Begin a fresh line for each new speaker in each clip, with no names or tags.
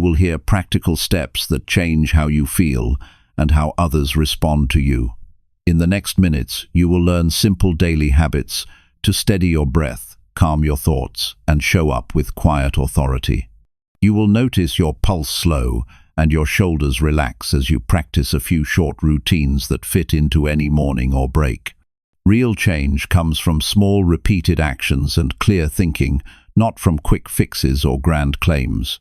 will hear practical steps that change how you feel and how others respond to you. In the next minutes, you will learn simple daily habits to steady your breath, calm your thoughts, and show up with quiet authority. You will notice your pulse slow and your shoulders relax as you practice a few short routines that fit into any morning or break. Real change comes from small, repeated actions and clear thinking, not from quick fixes or grand claims.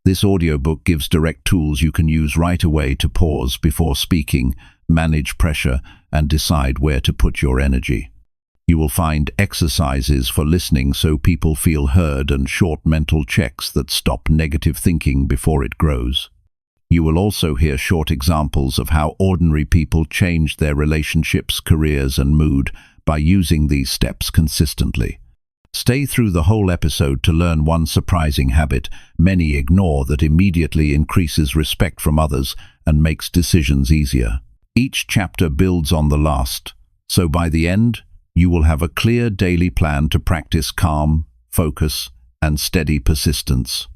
This audiobook gives direct tools you can use right away to pause before speaking, manage pressure, and decide where to put your energy. You will find exercises for listening so people feel heard and short mental checks that stop negative thinking before it grows. You will also hear short examples of how ordinary people changed their relationships, careers, and mood by using these steps consistently. Stay through the whole episode to learn one surprising habit many ignore that immediately increases respect from others and makes decisions easier. Each chapter builds on the last, so by the end, you will have a clear daily plan to practice calm, focus, and steady persistence.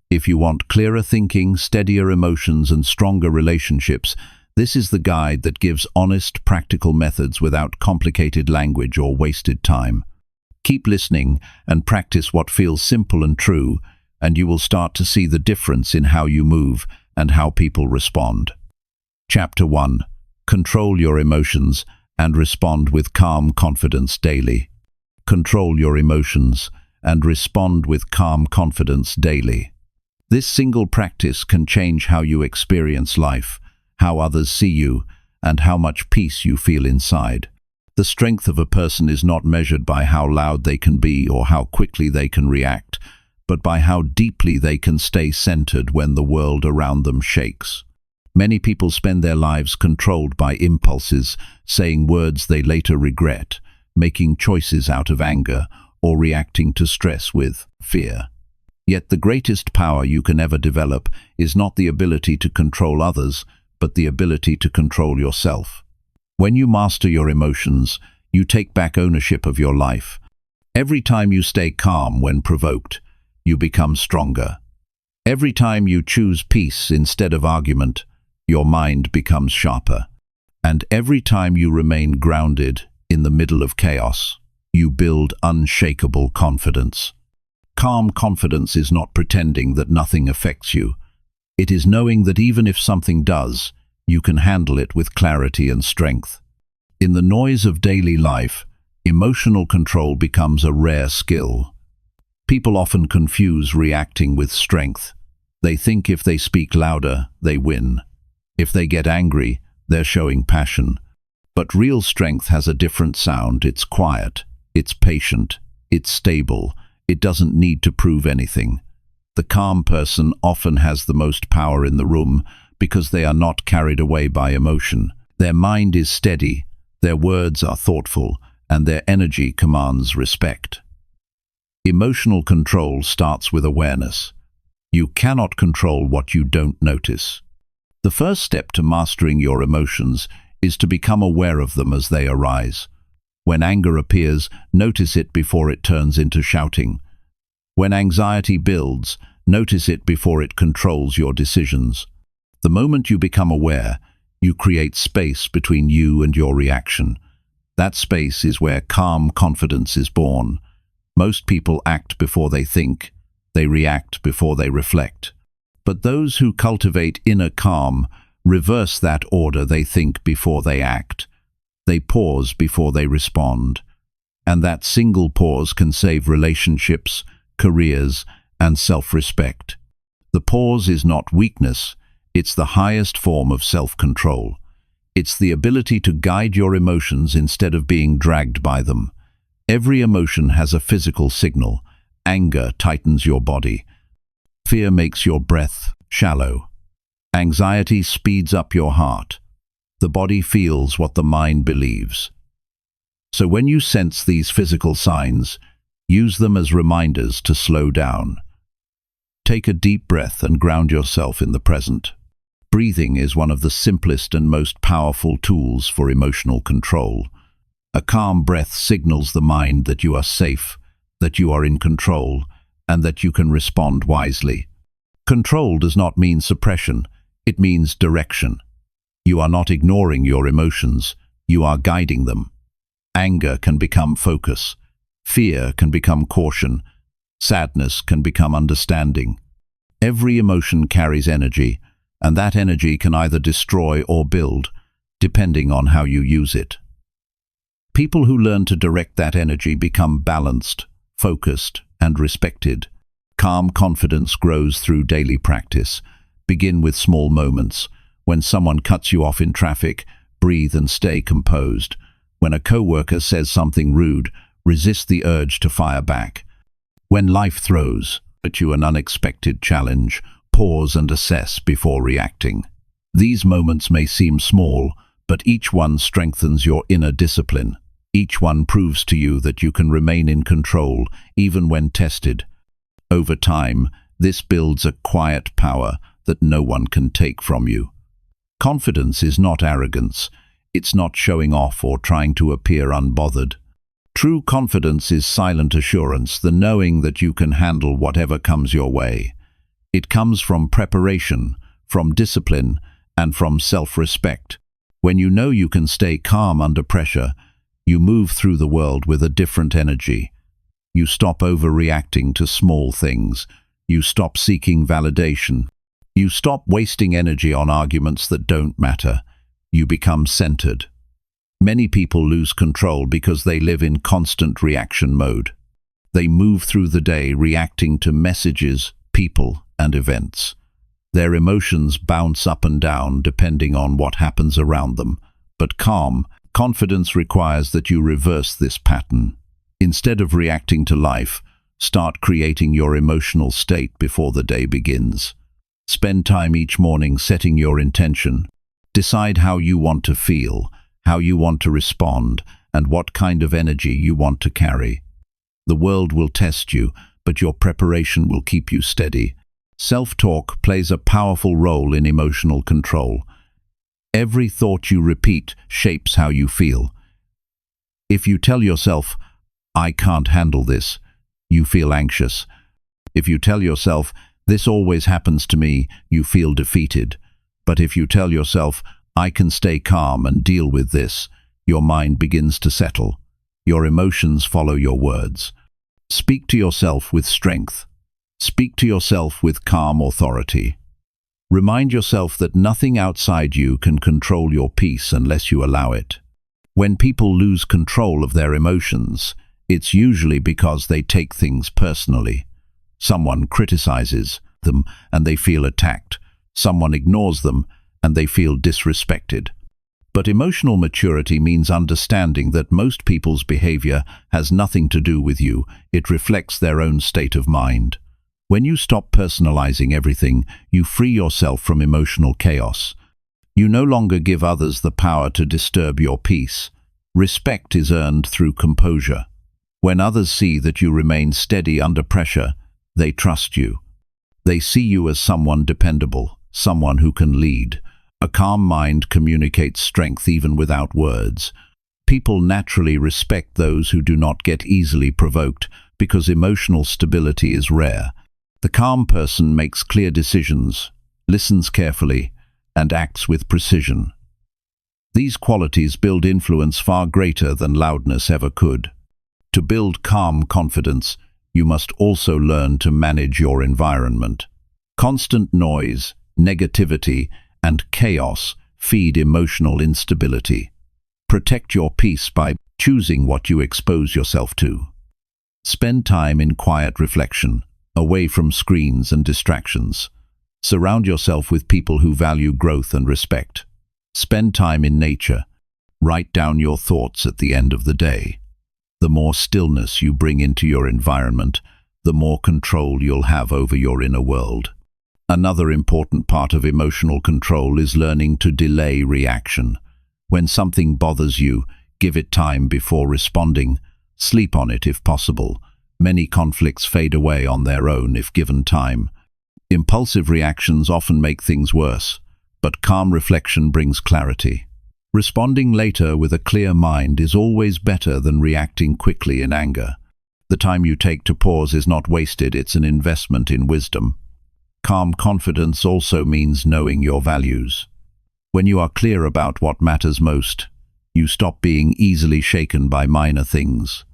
If you want clearer thinking, steadier emotions, and stronger relationships, this is the guide that gives honest, practical methods without complicated language or wasted time. Keep listening and practice what feels simple and true, and you will start to see the difference in how you move and how people respond. Chapter 1. Control your emotions and respond with calm confidence daily. Control your emotions and respond with calm confidence daily. This single practice can change how you experience life, how others see you, and how much peace you feel inside. The strength of a person is not measured by how loud they can be or how quickly they can react, but by how deeply they can stay centered when the world around them shakes. Many people spend their lives controlled by impulses, saying words they later regret, making choices out of anger, or reacting to stress with fear. Yet the greatest power you can ever develop is not the ability to control others, but the ability to control yourself. When you master your emotions, you take back ownership of your life. Every time you stay calm when provoked, you become stronger. Every time you choose peace instead of argument, your mind becomes sharper. And every time you remain grounded in the middle of chaos, you build unshakable confidence. Calm confidence is not pretending that nothing affects you. It is knowing that even if something does, you can handle it with clarity and strength. In the noise of daily life, emotional control becomes a rare skill. People often confuse reacting with strength. They think if they speak louder, they win. If they get angry, they're showing passion. But real strength has a different sound. It's quiet, it's patient, it's stable. It doesn't need to prove anything. The calm person often has the most power in the room because they are not carried away by emotion. Their mind is steady, their words are thoughtful, and their energy commands respect. Emotional control starts with awareness. You cannot control what you don't notice. The first step to mastering your emotions is to become aware of them as they arise. When anger appears, notice it before it turns into shouting. When anxiety builds, notice it before it controls your decisions. The moment you become aware, you create space between you and your reaction. That space is where calm confidence is born. Most people act before they think. They react before they reflect. But those who cultivate inner calm reverse that order. They think before they act. They pause before they respond. And that single pause can save relationships, careers, and self-respect. The pause is not weakness, it's the highest form of self-control. It's the ability to guide your emotions instead of being dragged by them. Every emotion has a physical signal. Anger tightens your body. Fear makes your breath shallow. Anxiety speeds up your heart. The body feels what the mind believes. So when you sense these physical signs, use them as reminders to slow down. Take a deep breath and ground yourself in the present. Breathing is one of the simplest and most powerful tools for emotional control. A calm breath signals the mind that you are safe, that you are in control, and that you can respond wisely. Control does not mean suppression, it means direction. You are not ignoring your emotions, you are guiding them. Anger can become focus, fear can become caution, sadness can become understanding. Every emotion carries energy, and that energy can either destroy or build, depending on how you use it. People who learn to direct that energy become balanced, focused, and respected. Calm confidence grows through daily practice. Begin with small moments. When someone cuts you off in traffic, breathe and stay composed. When a coworker says something rude, resist the urge to fire back. When life throws at you an unexpected challenge, pause and assess before reacting. These moments may seem small, but each one strengthens your inner discipline. Each one proves to you that you can remain in control, even when tested. Over time, this builds a quiet power that no one can take from you. Confidence is not arrogance. It's not showing off or trying to appear unbothered. True confidence is silent assurance, the knowing that you can handle whatever comes your way. It comes from preparation, from discipline, and from self-respect. When you know you can stay calm under pressure, you move through the world with a different energy. You stop overreacting to small things. You stop seeking validation. You stop wasting energy on arguments that don't matter. You become centered. Many people lose control because they live in constant reaction mode. They move through the day reacting to messages, people, and events. Their emotions bounce up and down depending on what happens around them. But confidence requires that you reverse this pattern. Instead of reacting to life, start creating your emotional state before the day begins. Spend time each morning setting your intention. Decide how you want to feel, how you want to respond, and what kind of energy you want to carry. The world will test you, but your preparation will keep you steady. Self-talk plays a powerful role in emotional control. Every thought you repeat shapes how you feel. If you tell yourself, "I can't handle this," you feel anxious. If you tell yourself, "This always happens to me," you feel defeated. But if you tell yourself, "I can stay calm and deal with this," your mind begins to settle. Your emotions follow your words. Speak to yourself with strength. Speak to yourself with calm authority. Remind yourself that nothing outside you can control your peace unless you allow it. When people lose control of their emotions, it's usually because they take things personally. Someone criticizes them and they feel attacked. Someone ignores them and they feel disrespected. But emotional maturity means understanding that most people's behavior has nothing to do with you. It reflects their own state of mind. When you stop personalizing everything, you free yourself from emotional chaos. You no longer give others the power to disturb your peace. Respect is earned through composure. When others see that you remain steady under pressure, they trust you. They see you as someone dependable, someone who can lead. A calm mind communicates strength even without words. People naturally respect those who do not get easily provoked because emotional stability is rare. The calm person makes clear decisions, listens carefully, and acts with precision. These qualities build influence far greater than loudness ever could. To build calm confidence, you must also learn to manage your environment. Constant noise, negativity, and chaos feed emotional instability. Protect your peace by choosing what you expose yourself to. Spend time in quiet reflection, away from screens and distractions. Surround yourself with people who value growth and respect. Spend time in nature. Write down your thoughts at the end of the day. The more stillness you bring into your environment, the more control you'll have over your inner world. Another important part of emotional control is learning to delay reaction. When something bothers you, give it time before responding. Sleep on it if possible. Many conflicts fade away on their own if given time. Impulsive reactions often make things worse, but calm reflection brings clarity. Responding later with a clear mind is always better than reacting quickly in anger. The time you take to pause is not wasted, it's an investment in wisdom. Calm confidence also means knowing your values. When you are clear about what matters most, you stop being easily shaken by minor things.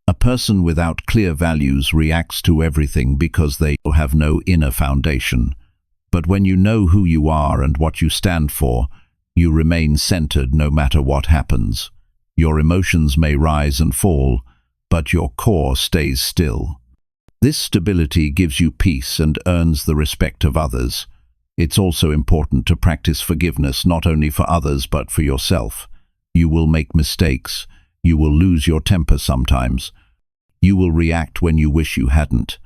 A person without clear values reacts to everything because they have no inner foundation. But when you know who you are and what you stand for, you remain centered no matter what happens. Your emotions may rise and fall, but your core stays still. This stability gives you peace and earns the respect of others. It's also important to practice forgiveness not only for others but for yourself. You will make mistakes. You will lose your temper sometimes. You will react when you wish you hadn't.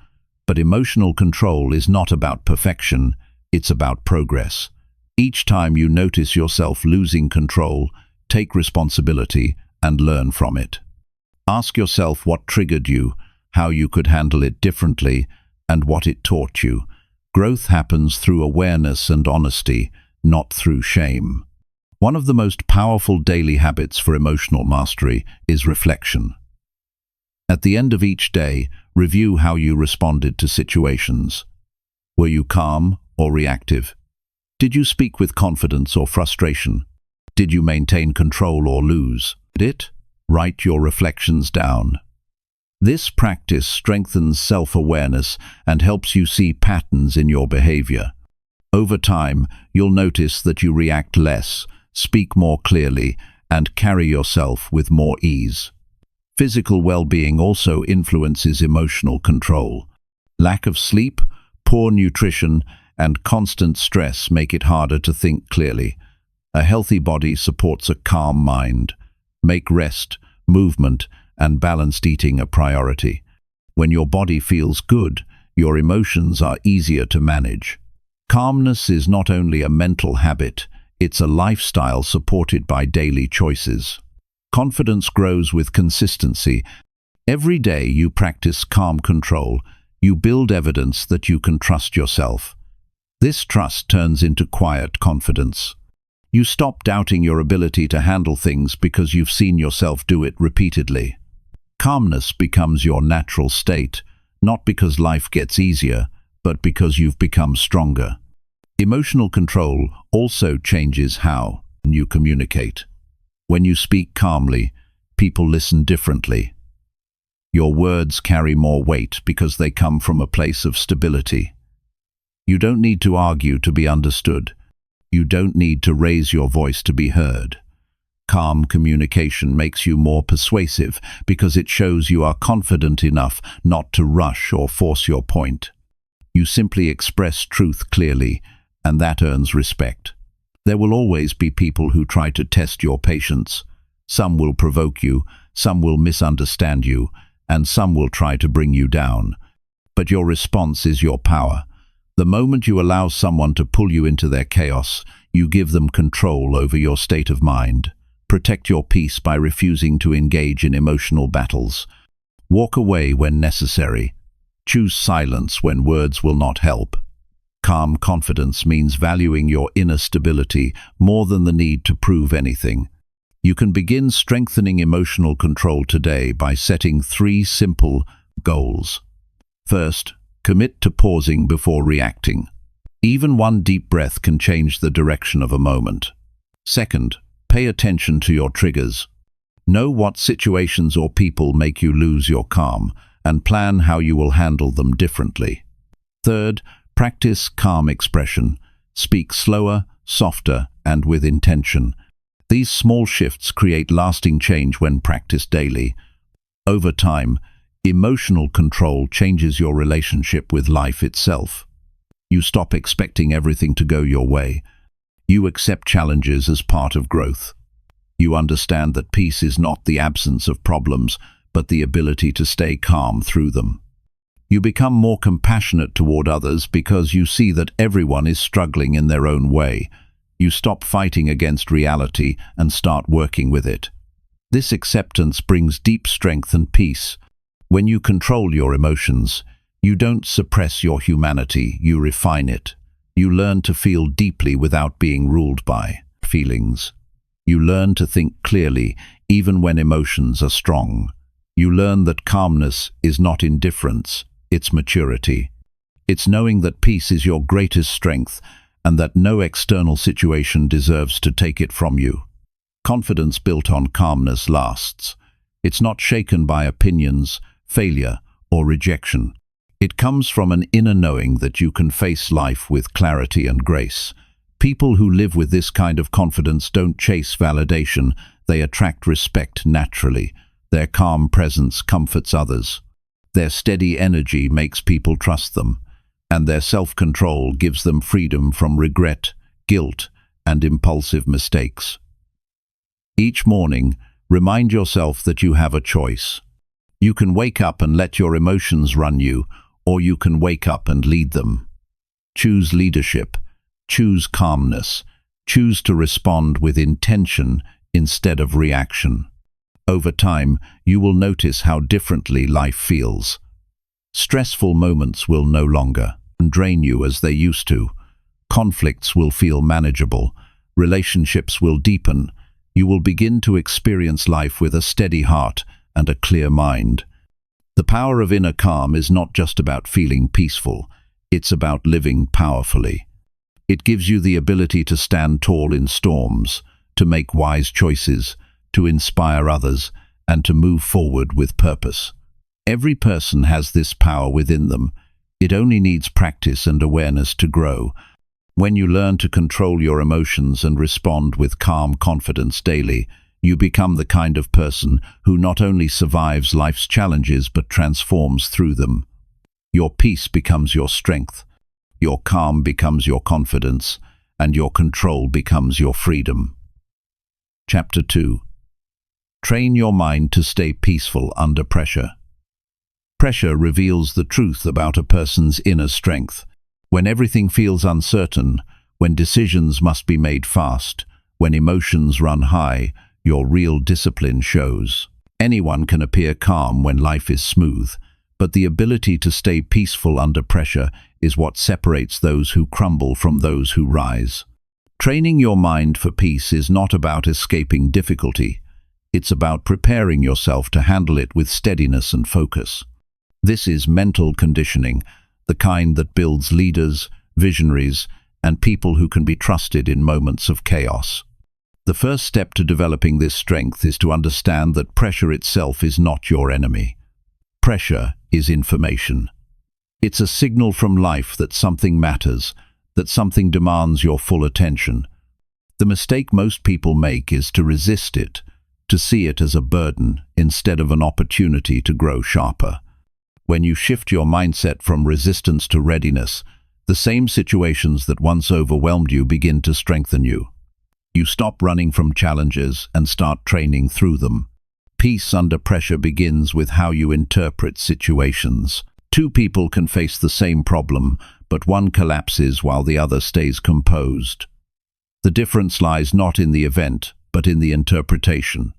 But emotional control is not about perfection, it's about progress. Each time you notice yourself losing control, take responsibility and learn from it. Ask yourself what triggered you, how you could handle it differently, and what it taught you. Growth happens through awareness and honesty, not through shame. One of the most powerful daily habits for emotional mastery is reflection. At the end of each day, review how you responded to situations. Were you calm or reactive? Did you speak with confidence or frustration? Did you maintain control or lose it? Write your reflections down. This practice strengthens self-awareness and helps you see patterns in your behavior. Over time, you'll notice that you react less, speak more clearly, and carry yourself with more ease. Physical well-being also influences emotional control. Lack of sleep, poor nutrition, and constant stress make it harder to think clearly. A healthy body supports a calm mind. Make rest, movement, and balanced eating a priority. When your body feels good, your emotions are easier to manage. Calmness is not only a mental habit, it's a lifestyle supported by daily choices. Confidence grows with consistency. Every day you practice calm control, you build evidence that you can trust yourself. This trust turns into quiet confidence. You stop doubting your ability to handle things because you've seen yourself do it repeatedly. Calmness becomes your natural state, not because life gets easier, but because you've become stronger. Emotional control also changes how you communicate. When you speak calmly, people listen differently. Your words carry more weight because they come from a place of stability. You don't need to argue to be understood. You don't need to raise your voice to be heard. Calm communication makes you more persuasive because it shows you are confident enough not to rush or force your point. You simply express truth clearly, and that earns respect. There will always be people who try to test your patience. Some will provoke you, some will misunderstand you, and some will try to bring you down. But your response is your power. The moment you allow someone to pull you into their chaos, you give them control over your state of mind. Protect your peace by refusing to engage in emotional battles. Walk away when necessary. Choose silence when words will not help. Calm confidence means valuing your inner stability more than the need to prove anything. You can begin strengthening emotional control today by setting 3 simple goals. First, commit to pausing before reacting. Even one deep breath can change the direction of a moment. Second, pay attention to your triggers. Know what situations or people make you lose your calm, and plan how you will handle them differently. Third, practice calm expression. Speak slower, softer, and with intention. These small shifts create lasting change when practiced daily. Over time, emotional control changes your relationship with life itself. You stop expecting everything to go your way. You accept challenges as part of growth. You understand that peace is not the absence of problems, but the ability to stay calm through them. You become more compassionate toward others because you see that everyone is struggling in their own way. You stop fighting against reality and start working with it. This acceptance brings deep strength and peace. When you control your emotions, you don't suppress your humanity, you refine it. You learn to feel deeply without being ruled by feelings. You learn to think clearly even when emotions are strong. You learn that calmness is not indifference, it's maturity. It's knowing that peace is your greatest strength and that no external situation deserves to take it from you. Confidence built on calmness lasts. It's not shaken by opinions, failure, or rejection. It comes from an inner knowing that you can face life with clarity and grace. People who live with this kind of confidence don't chase validation, they attract respect naturally. Their calm presence comforts others. Their steady energy makes people trust them, and their self-control gives them freedom from regret, guilt, and impulsive mistakes. Each morning, remind yourself that you have a choice. You can wake up and let your emotions run you, or you can wake up and lead them. Choose leadership. Choose calmness. Choose to respond with intention instead of reaction. Over time, you will notice how differently life feels. Stressful moments will no longer drain you as they used to. Conflicts will feel manageable. Relationships will deepen. You will begin to experience life with a steady heart and a clear mind. The power of inner calm is not just about feeling peaceful, it's about living powerfully. It gives you the ability to stand tall in storms, to make wise choices, to inspire others, and to move forward with purpose. Every person has this power within them. It only needs practice and awareness to grow. When you learn to control your emotions and respond with calm confidence daily, you become the kind of person who not only survives life's challenges but transforms through them. Your peace becomes your strength, your calm becomes your confidence, and your control becomes your freedom. Chapter 2. Train your mind to stay peaceful under pressure. Pressure reveals the truth about a person's inner strength. When everything feels uncertain, when decisions must be made fast, when emotions run high, your real discipline shows. Anyone can appear calm when life is smooth, but the ability to stay peaceful under pressure is what separates those who crumble from those who rise. Training your mind for peace is not about escaping difficulty. It's about preparing yourself to handle it with steadiness and focus. This is mental conditioning, the kind that builds leaders, visionaries, and people who can be trusted in moments of chaos. The first step to developing this strength is to understand that pressure itself is not your enemy. Pressure is information. It's a signal from life that something matters, that something demands your full attention. The mistake most people make is to resist it, to see it as a burden instead of an opportunity to grow sharper. When you shift your mindset from resistance to readiness, the same situations that once overwhelmed you begin to strengthen you. You stop running from challenges and start training through them. Peace under pressure begins with how you interpret situations. Two people can face the same problem, but one collapses while the other stays composed. The difference lies not in the event, but in the interpretation.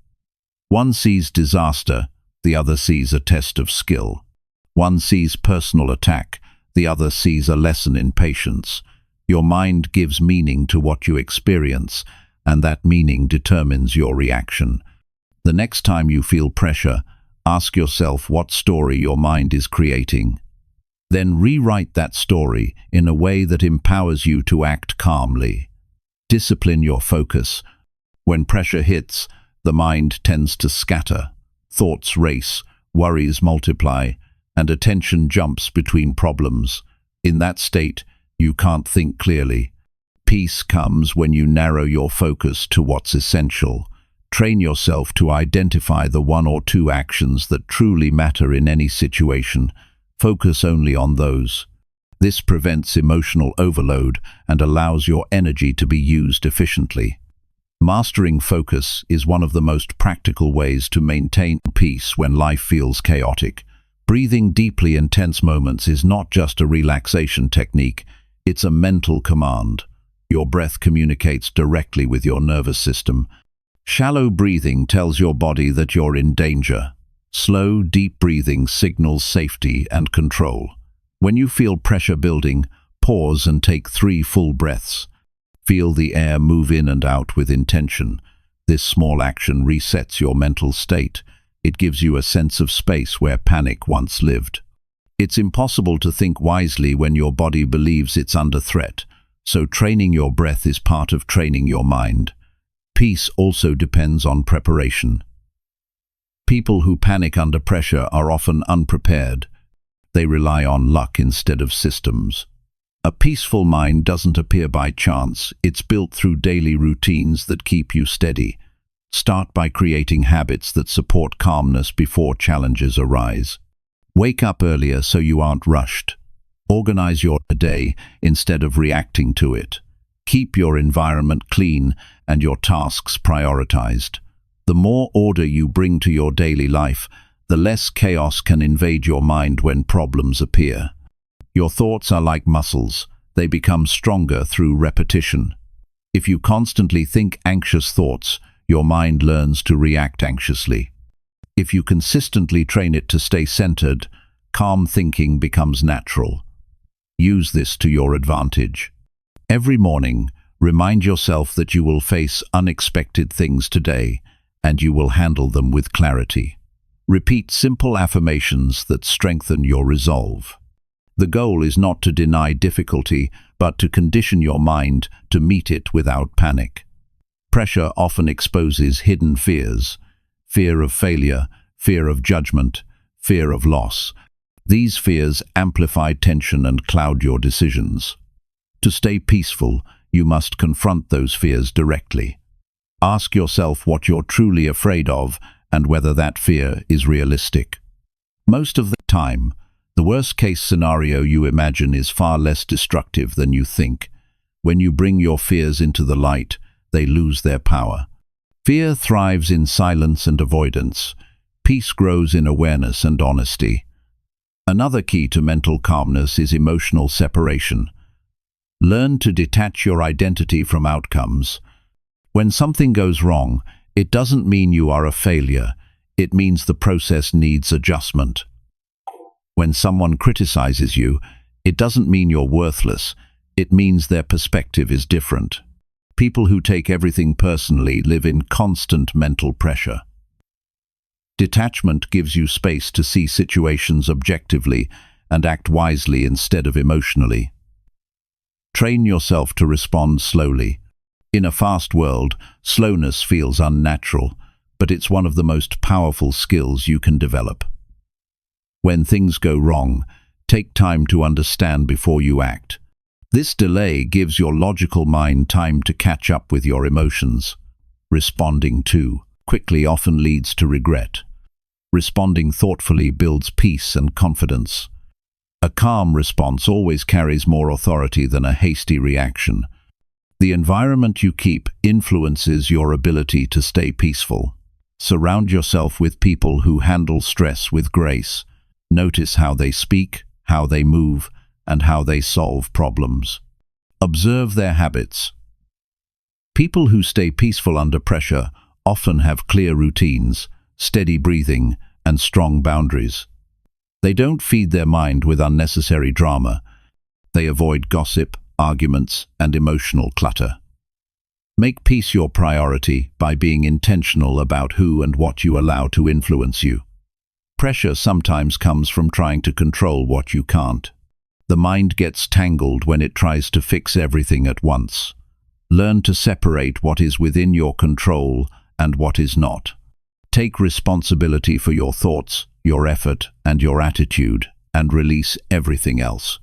One sees disaster, the other sees a test of skill. One sees personal attack, the other sees a lesson in patience. Your mind gives meaning to what you experience, and that meaning determines your reaction. The next time you feel pressure, ask yourself what story your mind is creating. Then rewrite that story in a way that empowers you to act calmly. Discipline your focus. When pressure hits, the mind tends to scatter. Thoughts race, worries multiply, and attention jumps between problems. In that state, you can't think clearly. Peace comes when you narrow your focus to what's essential. Train yourself to identify the one or two actions that truly matter in any situation. Focus only on those. This prevents emotional overload and allows your energy to be used efficiently. Mastering focus is one of the most practical ways to maintain peace when life feels chaotic. Breathing deeply in tense moments is not just a relaxation technique, it's a mental command. Your breath communicates directly with your nervous system. Shallow breathing tells your body that you're in danger. Slow, deep breathing signals safety and control. When you feel pressure building, pause and take 3 full breaths. Feel the air move in and out with intention. This small action resets your mental state. It gives you a sense of space where panic once lived. It's impossible to think wisely when your body believes it's under threat, so training your breath is part of training your mind. Peace also depends on preparation. People who panic under pressure are often unprepared. They rely on luck instead of systems. A peaceful mind doesn't appear by chance. It's built through daily routines that keep you steady. Start by creating habits that support calmness before challenges arise. Wake up earlier so you aren't rushed. Organize your day instead of reacting to it. Keep your environment clean and your tasks prioritized. The more order you bring to your daily life, the less chaos can invade your mind when problems appear. Your thoughts are like muscles. They become stronger through repetition. If you constantly think anxious thoughts, your mind learns to react anxiously. If you consistently train it to stay centered, calm thinking becomes natural. Use this to your advantage. Every morning, remind yourself that you will face unexpected things today, and you will handle them with clarity. Repeat simple affirmations that strengthen your resolve. The goal is not to deny difficulty, but to condition your mind to meet it without panic. Pressure often exposes hidden fears: fear of failure, fear of judgment, fear of loss. These fears amplify tension and cloud your decisions. To stay peaceful, you must confront those fears directly. Ask yourself what you're truly afraid of and whether that fear is realistic. Most of the time, the worst-case scenario you imagine is far less destructive than you think. When you bring your fears into the light, they lose their power. Fear thrives in silence and avoidance. Peace grows in awareness and honesty. Another key to mental calmness is emotional separation. Learn to detach your identity from outcomes. When something goes wrong, it doesn't mean you are a failure. It means the process needs adjustment. When someone criticizes you, it doesn't mean you're worthless. It means their perspective is different. People who take everything personally live in constant mental pressure. Detachment gives you space to see situations objectively and act wisely instead of emotionally. Train yourself to respond slowly. In a fast world, slowness feels unnatural, but it's one of the most powerful skills you can develop. When things go wrong, take time to understand before you act. This delay gives your logical mind time to catch up with your emotions. Responding too quickly often leads to regret. Responding thoughtfully builds peace and confidence. A calm response always carries more authority than a hasty reaction. The environment you keep influences your ability to stay peaceful. Surround yourself with people who handle stress with grace. Notice how they speak, how they move, and how they solve problems. Observe their habits. People who stay peaceful under pressure often have clear routines, steady breathing, and strong boundaries. They don't feed their mind with unnecessary drama. They avoid gossip, arguments, and emotional clutter. Make peace your priority by being intentional about who and what you allow to influence you. Pressure sometimes comes from trying to control what you can't. The mind gets tangled when it tries to fix everything at once. Learn to separate what is within your control and what is not. Take responsibility for your thoughts, your effort, and your attitude, and release everything else.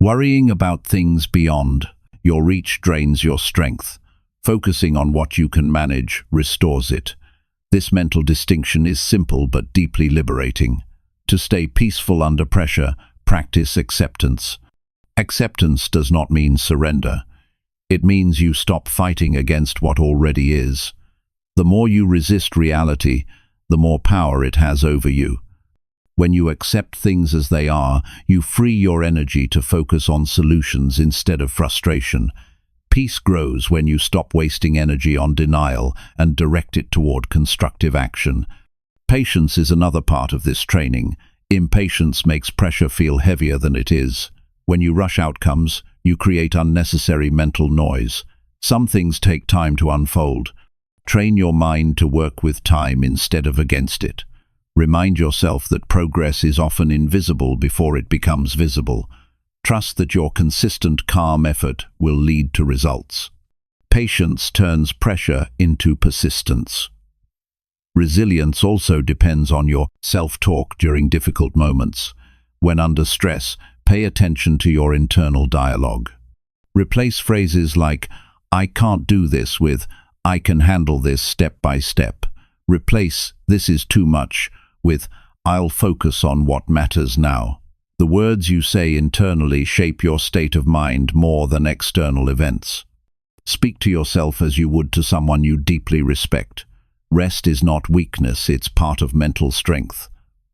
Worrying about things beyond your reach drains your strength. Focusing on what you can manage restores it. This mental distinction is simple but deeply liberating. To stay peaceful under pressure, practice acceptance. Acceptance does not mean surrender. It means you stop fighting against what already is. The more you resist reality, the more power it has over you. When you accept things as they are, you free your energy to focus on solutions instead of frustration. Peace grows when you stop wasting energy on denial and direct it toward constructive action. Patience is another part of this training. Impatience makes pressure feel heavier than it is. When you rush outcomes, you create unnecessary mental noise. Some things take time to unfold. Train your mind to work with time instead of against it. Remind yourself that progress is often invisible before it becomes visible. Trust that your consistent calm effort will lead to results. Patience turns pressure into persistence. Resilience also depends on your self-talk during difficult moments. When under stress, pay attention to your internal dialogue. Replace phrases like, "I can't do this" with, "I can handle this step by step." Replace "this is too much" with, "I'll focus on what matters now." The words you say internally shape your state of mind more than external events. Speak to yourself as you would to someone you deeply respect. Rest is not weakness, it's part of mental strength.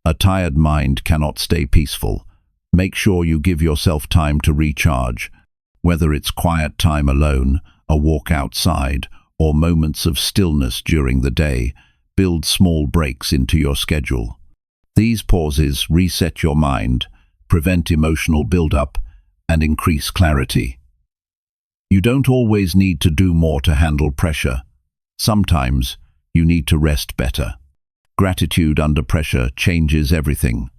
A tired mind cannot stay peaceful. Make sure you give yourself time to recharge. Whether it's quiet time alone, a walk outside, or moments of stillness during the day, build small breaks into your schedule. These pauses reset your mind, prevent emotional buildup, and increase clarity. You don't always need to do more to handle pressure. Sometimes you need to rest better. Gratitude under pressure changes everything.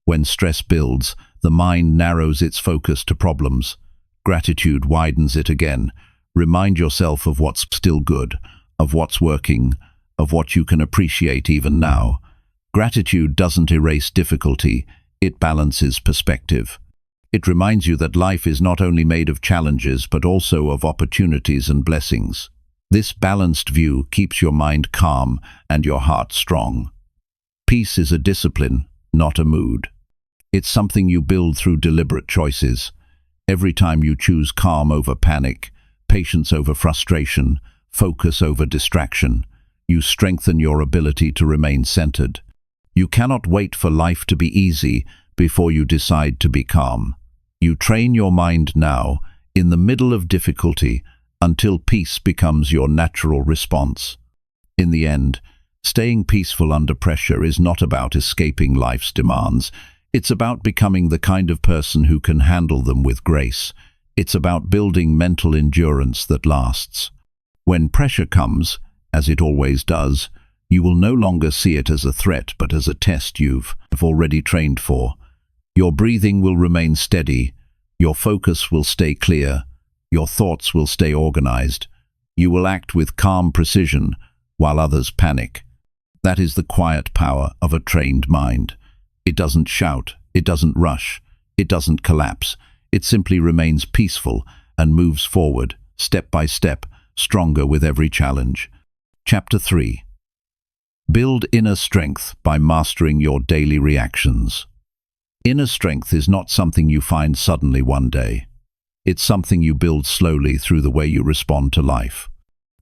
When stress builds, the mind narrows its focus to problems. Gratitude widens it again. Remind yourself of what's still good, of what's working, of what you can appreciate even now. Gratitude doesn't erase difficulty, it balances perspective. It reminds you that life is not only made of challenges but also of opportunities and blessings. This balanced view keeps your mind calm and your heart strong. Peace is a discipline, not a mood. It's something you build through deliberate choices. Every time you choose calm over panic, patience over frustration, focus over distraction, you strengthen your ability to remain centered. You cannot wait for life to be easy before you decide to be calm. You train your mind now, in the middle of difficulty, until peace becomes your natural response. In the end, staying peaceful under pressure is not about escaping life's demands. It's about becoming the kind of person who can handle them with grace. It's about building mental endurance that lasts. When pressure comes, as it always does, you will no longer see it as a threat but as a test you've already trained for. Your breathing will remain steady, your focus will stay clear, your thoughts will stay organized. You will act with calm precision while others panic. That is the quiet power of a trained mind. It doesn't shout, it doesn't rush, it doesn't collapse. It simply remains peaceful and moves forward, step by step, stronger with every challenge. Chapter 3. Build inner strength by mastering your daily reactions. Inner strength is not something you find suddenly one day. It's something you build slowly through the way you respond to life.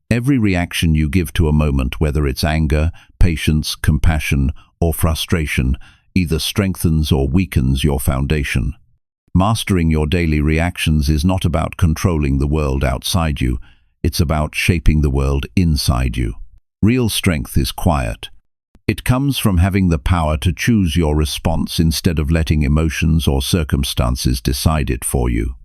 Every reaction you give to a moment, whether it's anger, patience, compassion, or frustration, either strengthens or weakens your foundation. Mastering your daily reactions is not about controlling the world outside you, it's about shaping the world inside you. Real strength is quiet. It comes from having the power to choose your response instead of letting emotions or circumstances decide it for you.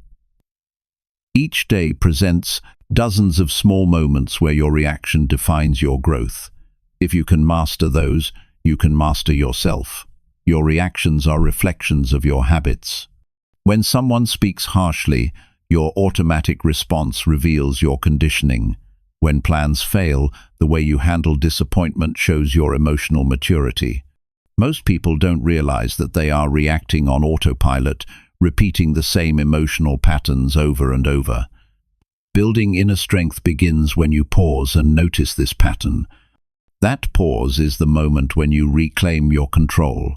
Each day presents dozens of small moments where your reaction defines your growth. If you can master those, you can master yourself. Your reactions are reflections of your habits. When someone speaks harshly, your automatic response reveals your conditioning. When plans fail, the way you handle disappointment shows your emotional maturity. Most people don't realize that they are reacting on autopilot, repeating the same emotional patterns over and over. Building inner strength begins when you pause and notice this pattern. That pause is the moment when you reclaim your control.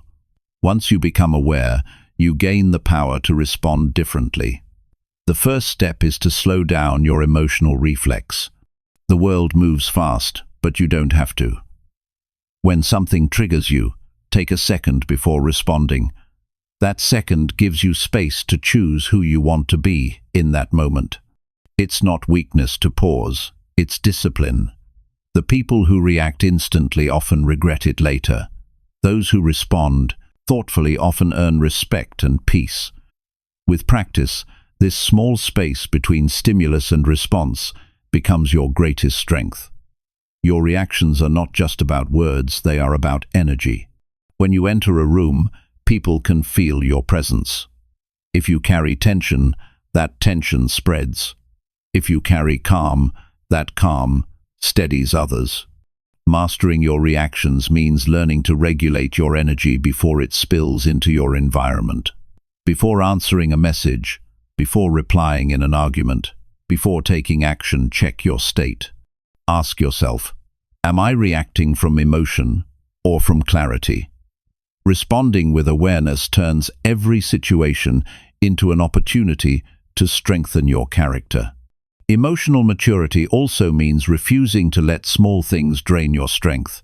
Once you become aware, you gain the power to respond differently. The first step is to slow down your emotional reflex. The world moves fast, but you don't have to. When something triggers you, take a second before responding. That second gives you space to choose who you want to be in that moment. It's not weakness to pause, it's discipline. The people who react instantly often regret it later. Those who respond thoughtfully often earn respect and peace. With practice, this small space between stimulus and response becomes your greatest strength. Your reactions are not just about words, they are about energy. When you enter a room, people can feel your presence. If you carry tension, that tension spreads. If you carry calm, that calm steadies others. Mastering your reactions means learning to regulate your energy before it spills into your environment. Before answering a message, before replying in an argument, before taking action, check your state. Ask yourself, am I reacting from emotion or from clarity? Responding with awareness turns every situation into an opportunity to strengthen your character. Emotional maturity also means refusing to let small things drain your strength.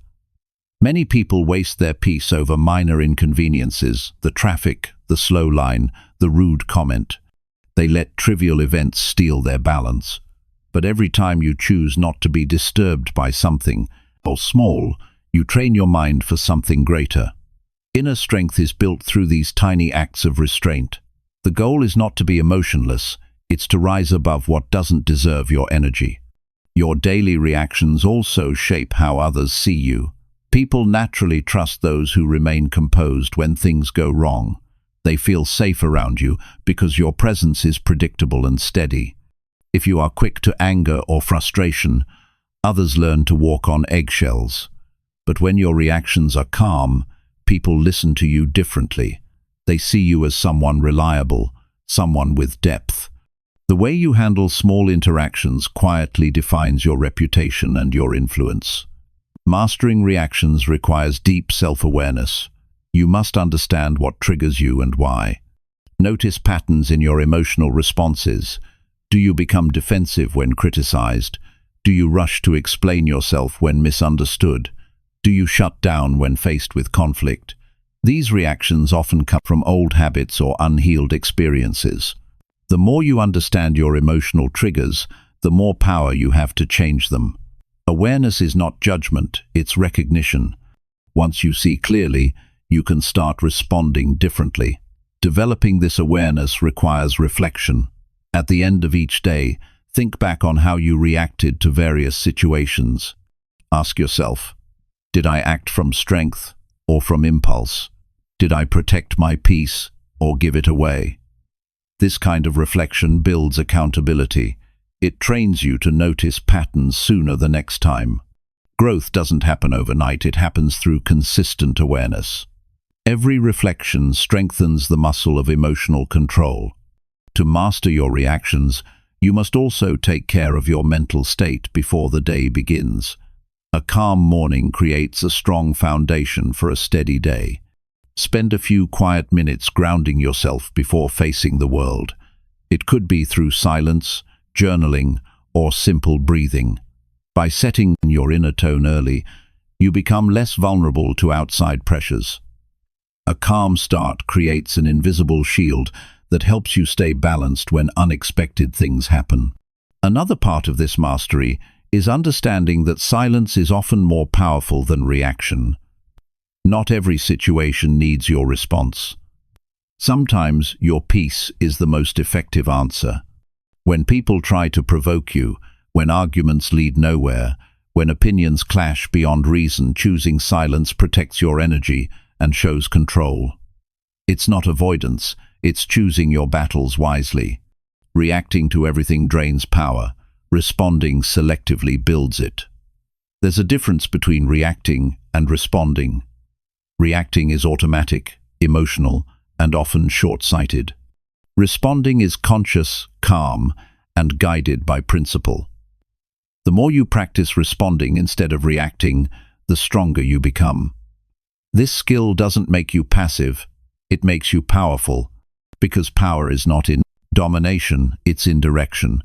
Many people waste their peace over minor inconveniences, the traffic, the slow line, the rude comment. They let trivial events steal their balance. But every time you choose not to be disturbed by something, or small, you train your mind for something greater. Inner strength is built through these tiny acts of restraint. The goal is not to be emotionless, it's to rise above what doesn't deserve your energy. Your daily reactions also shape how others see you. People naturally trust those who remain composed when things go wrong. They feel safe around you because your presence is predictable and steady. If you are quick to anger or frustration, others learn to walk on eggshells. But when your reactions are calm, people listen to you differently. They see you as someone reliable, someone with depth. The way you handle small interactions quietly defines your reputation and your influence. Mastering reactions requires deep self-awareness. You must understand what triggers you and why. Notice patterns in your emotional responses. Do you become defensive when criticized? Do you rush to explain yourself when misunderstood? Do you shut down when faced with conflict? These reactions often come from old habits or unhealed experiences. The more you understand your emotional triggers, the more power you have to change them. Awareness is not judgment, it's recognition. Once you see clearly, you can start responding differently. Developing this awareness requires reflection. At the end of each day, think back on how you reacted to various situations. Ask yourself, did I act from strength or from impulse? Did I protect my peace or give it away? This kind of reflection builds accountability. It trains you to notice patterns sooner the next time. Growth doesn't happen overnight, it happens through consistent awareness. Every reflection strengthens the muscle of emotional control. To master your reactions, you must also take care of your mental state before the day begins. A calm morning creates a strong foundation for a steady day. Spend a few quiet minutes grounding yourself before facing the world. It could be through silence, journaling, or simple breathing. By setting your inner tone early, you become less vulnerable to outside pressures. A calm start creates an invisible shield that helps you stay balanced when unexpected things happen. Another part of this mastery is understanding that silence is often more powerful than reaction. Not every situation needs your response. Sometimes your peace is the most effective answer. When people try to provoke you, when arguments lead nowhere, when opinions clash beyond reason, choosing silence protects your energy and shows control. It's not avoidance, it's choosing your battles wisely. Reacting to everything drains power. Responding selectively builds it. There's a difference between reacting and responding. Reacting is automatic, emotional, and often short-sighted. Responding is conscious, calm, and guided by principle. The more you practice responding instead of reacting, the stronger you become. This skill doesn't make you passive, it makes you powerful, because power is not in domination, it's in direction.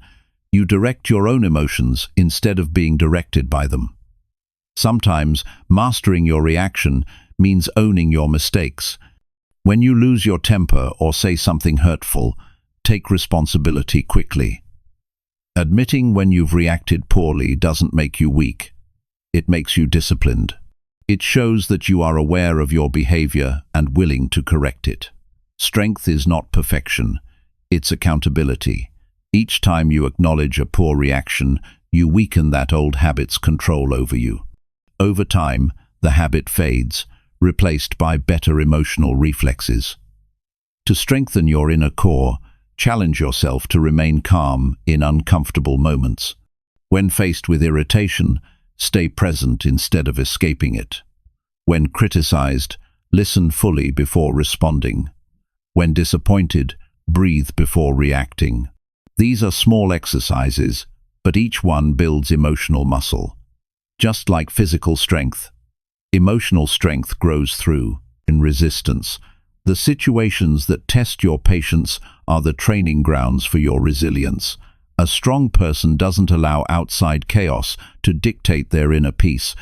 You direct your own emotions instead of being directed by them. Sometimes, mastering your reaction means owning your mistakes. When you lose your temper or say something hurtful, take responsibility quickly. Admitting when you've reacted poorly doesn't make you weak. It makes you disciplined. It shows that you are aware of your behavior and willing to correct it. Strength is not perfection, it's accountability. Each time you acknowledge a poor reaction, you weaken that old habit's control over you. Over time, the habit fades. replaced by better emotional reflexes. To strengthen your inner core, challenge yourself to remain calm in uncomfortable moments. When faced with irritation, stay present instead of escaping it. When criticized, listen fully before responding. When disappointed, breathe before reacting. These are small exercises, but each one builds emotional muscle. Just like physical strength, emotional strength grows through resistance. The situations that test your patience are the training grounds for your resilience. A strong person doesn't allow outside chaos to dictate their inner peace.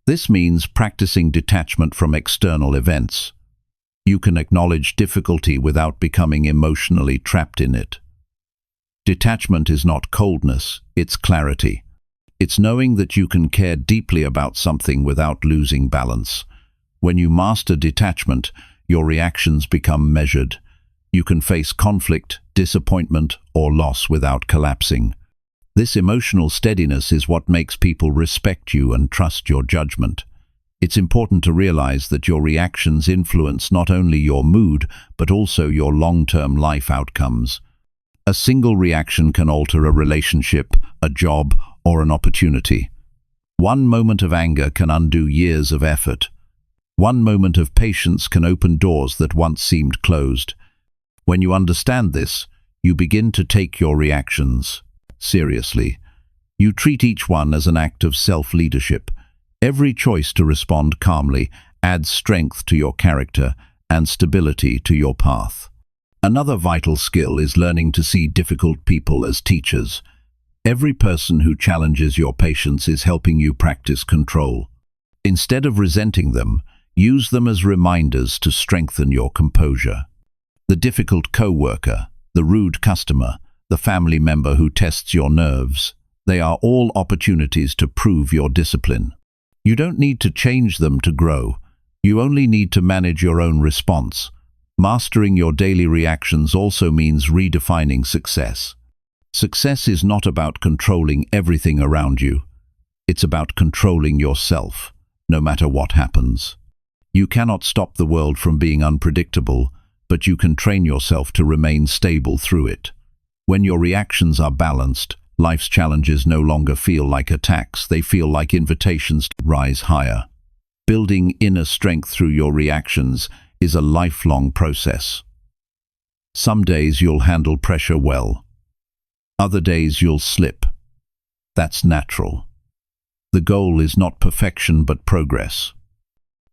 This means practicing detachment from external events. You can acknowledge difficulty without becoming emotionally trapped in it. Detachment is not coldness, it's clarity. It's knowing that you can care deeply about something without losing balance. When you master detachment, your reactions become measured. You can face conflict, disappointment, or loss without collapsing. This emotional steadiness is what makes people respect you and trust your judgment. It's important to realize that your reactions influence not only your mood, but also your long-term life outcomes. A single reaction can alter a relationship, a job, or an opportunity. One moment of anger can undo years of effort. One moment of patience can open doors that once seemed closed. When you understand this, you begin to take your reactions seriously. You treat each one as an act of self-leadership. Every choice to respond calmly adds strength to your character and stability to your path. Another vital skill is learning to see difficult people as teachers. Every person who challenges your patience is helping you practice control. Instead of resenting them, use them as reminders to strengthen your composure. The difficult co-worker, the rude customer, the family member who tests your nerves, they are all opportunities to prove your discipline. You don't need to change them to grow. You only need to manage your own response. Mastering your daily reactions also means redefining success. Success is not about controlling everything around you. It's about controlling yourself, no matter what happens. You cannot stop the world from being unpredictable, but you can train yourself to remain stable through it. When your reactions are balanced, life's challenges no longer feel like attacks, they feel like invitations to rise higher. Building inner strength through your reactions is a lifelong process. Some days you'll handle pressure well. Other days you'll slip. That's natural. The goal is not perfection but progress.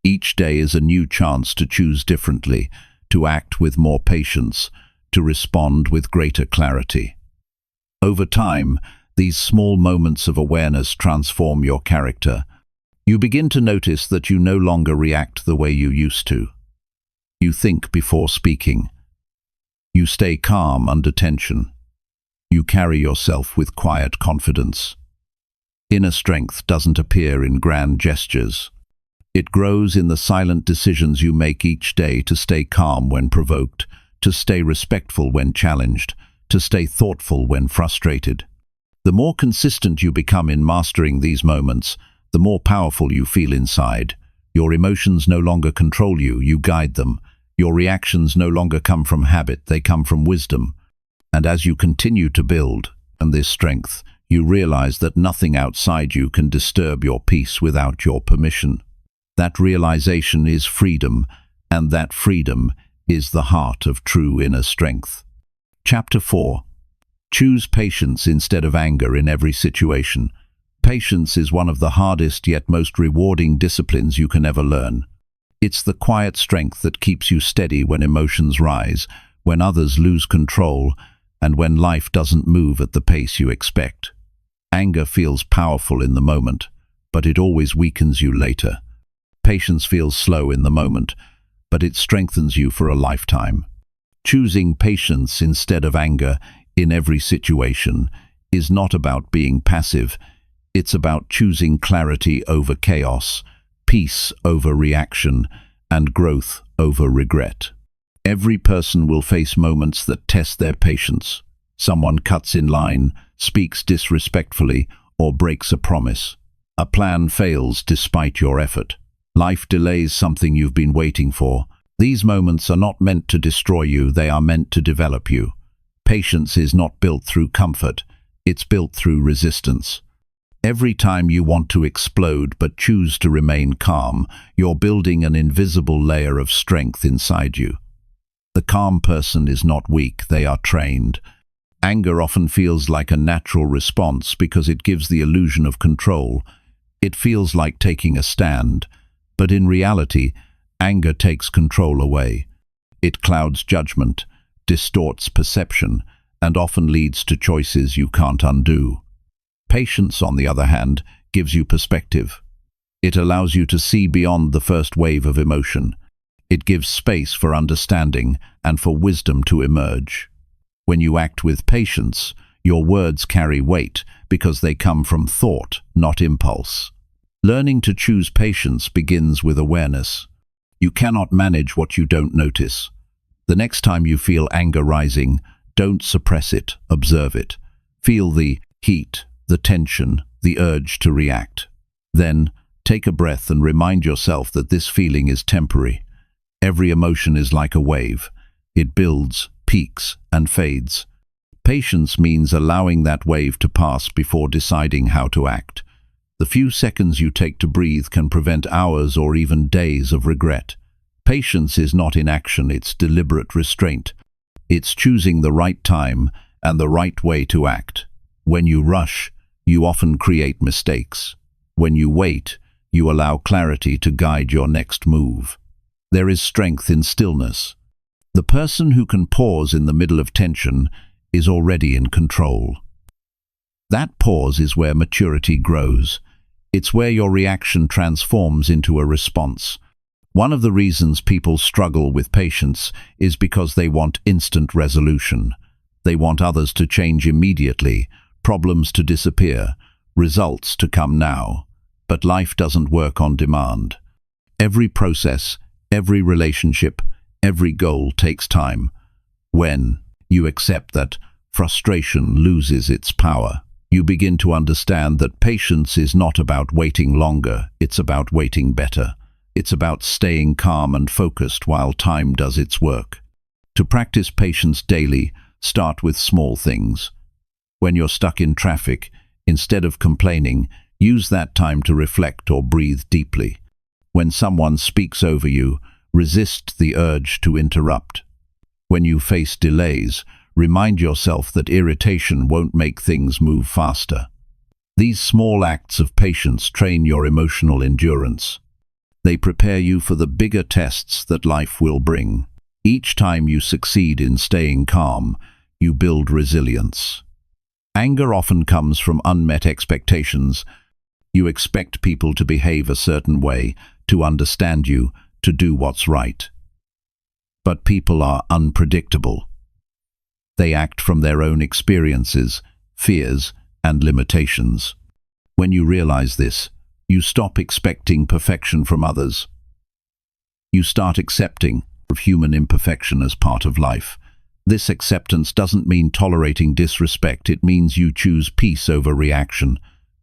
Each day is a new chance to choose differently, to act with more patience, to respond with greater clarity. Over time, these small moments of awareness transform your character. You begin to notice that you no longer react the way you used to. You think before speaking. You stay calm under tension. You carry yourself with quiet confidence. Inner strength doesn't appear in grand gestures. It grows in the silent decisions you make each day to stay calm when provoked, to stay respectful when challenged, to stay thoughtful when frustrated. The more consistent you become in mastering these moments, the more powerful you feel inside. Your emotions no longer control you, you guide them. Your reactions no longer come from habit, they come from wisdom. And as you continue to build on this strength, you realize that nothing outside you can disturb your peace without your permission. That realization is freedom, and that freedom is the heart of true inner strength. Chapter 4. Choose patience instead of anger in every situation. Patience is one of the hardest yet most rewarding disciplines you can ever learn. It's the quiet strength that keeps you steady when emotions rise, when others lose control, and when life doesn't move at the pace you expect. Anger feels powerful in the moment, but it always weakens you later. Patience feels slow in the moment, but it strengthens you for a lifetime. Choosing patience instead of anger in every situation is not about being passive. It's about choosing clarity over chaos, peace over reaction, and growth over regret. Every person will face moments that test their patience. Someone cuts in line, speaks disrespectfully, or breaks a promise. A plan fails despite your effort. Life delays something you've been waiting for. These moments are not meant to destroy you, they are meant to develop you. Patience is not built through comfort, it's built through resistance. Every time you want to explode but choose to remain calm, you're building an invisible layer of strength inside you. The calm person is not weak, they are trained. Anger often feels like a natural response because it gives the illusion of control. It feels like taking a stand, but in reality, anger takes control away. It clouds judgment, distorts perception, and often leads to choices you can't undo. Patience, on the other hand, gives you perspective. It allows you to see beyond the first wave of emotion. It gives space for understanding and for wisdom to emerge. When you act with patience, your words carry weight because they come from thought, not impulse. Learning to choose patience begins with awareness. You cannot manage what you don't notice. The next time you feel anger rising, don't suppress it, observe it. Feel the heat, the tension, the urge to react. Then, take a breath and remind yourself that this feeling is temporary. Every emotion is like a wave. It builds, peaks, and fades. Patience means allowing that wave to pass before deciding how to act. The few seconds you take to breathe can prevent hours or even days of regret. Patience is not inaction, it's deliberate restraint. It's choosing the right time and the right way to act. When you rush, you often create mistakes. When you wait, you allow clarity to guide your next move. There is strength in stillness. The person who can pause in the middle of tension is already in control. That pause is where maturity grows. It's where your reaction transforms into a response. One of the reasons people struggle with patience is because they want instant resolution. They want others to change immediately, problems to disappear, results to come now. But life doesn't work on demand. Every process, every relationship, every goal takes time. When you accept that frustration loses its power, you begin to understand that patience is not about waiting longer, it's about waiting better. It's about staying calm and focused while time does its work. To practice patience daily, start with small things. When you're stuck in traffic, instead of complaining, use that time to reflect or breathe deeply. When someone speaks over you, resist the urge to interrupt. When you face delays, remind yourself that irritation won't make things move faster. These small acts of patience train your emotional endurance. They prepare you for the bigger tests that life will bring. Each time you succeed in staying calm, you build resilience. Anger often comes from unmet expectations. You expect people to behave a certain way, to understand you, to do what's right. But people are unpredictable. They act from their own experiences, fears, and limitations. When you realize this, you stop expecting perfection from others. You start accepting human imperfection as part of life. This acceptance doesn't mean tolerating disrespect, it means you choose peace over reaction.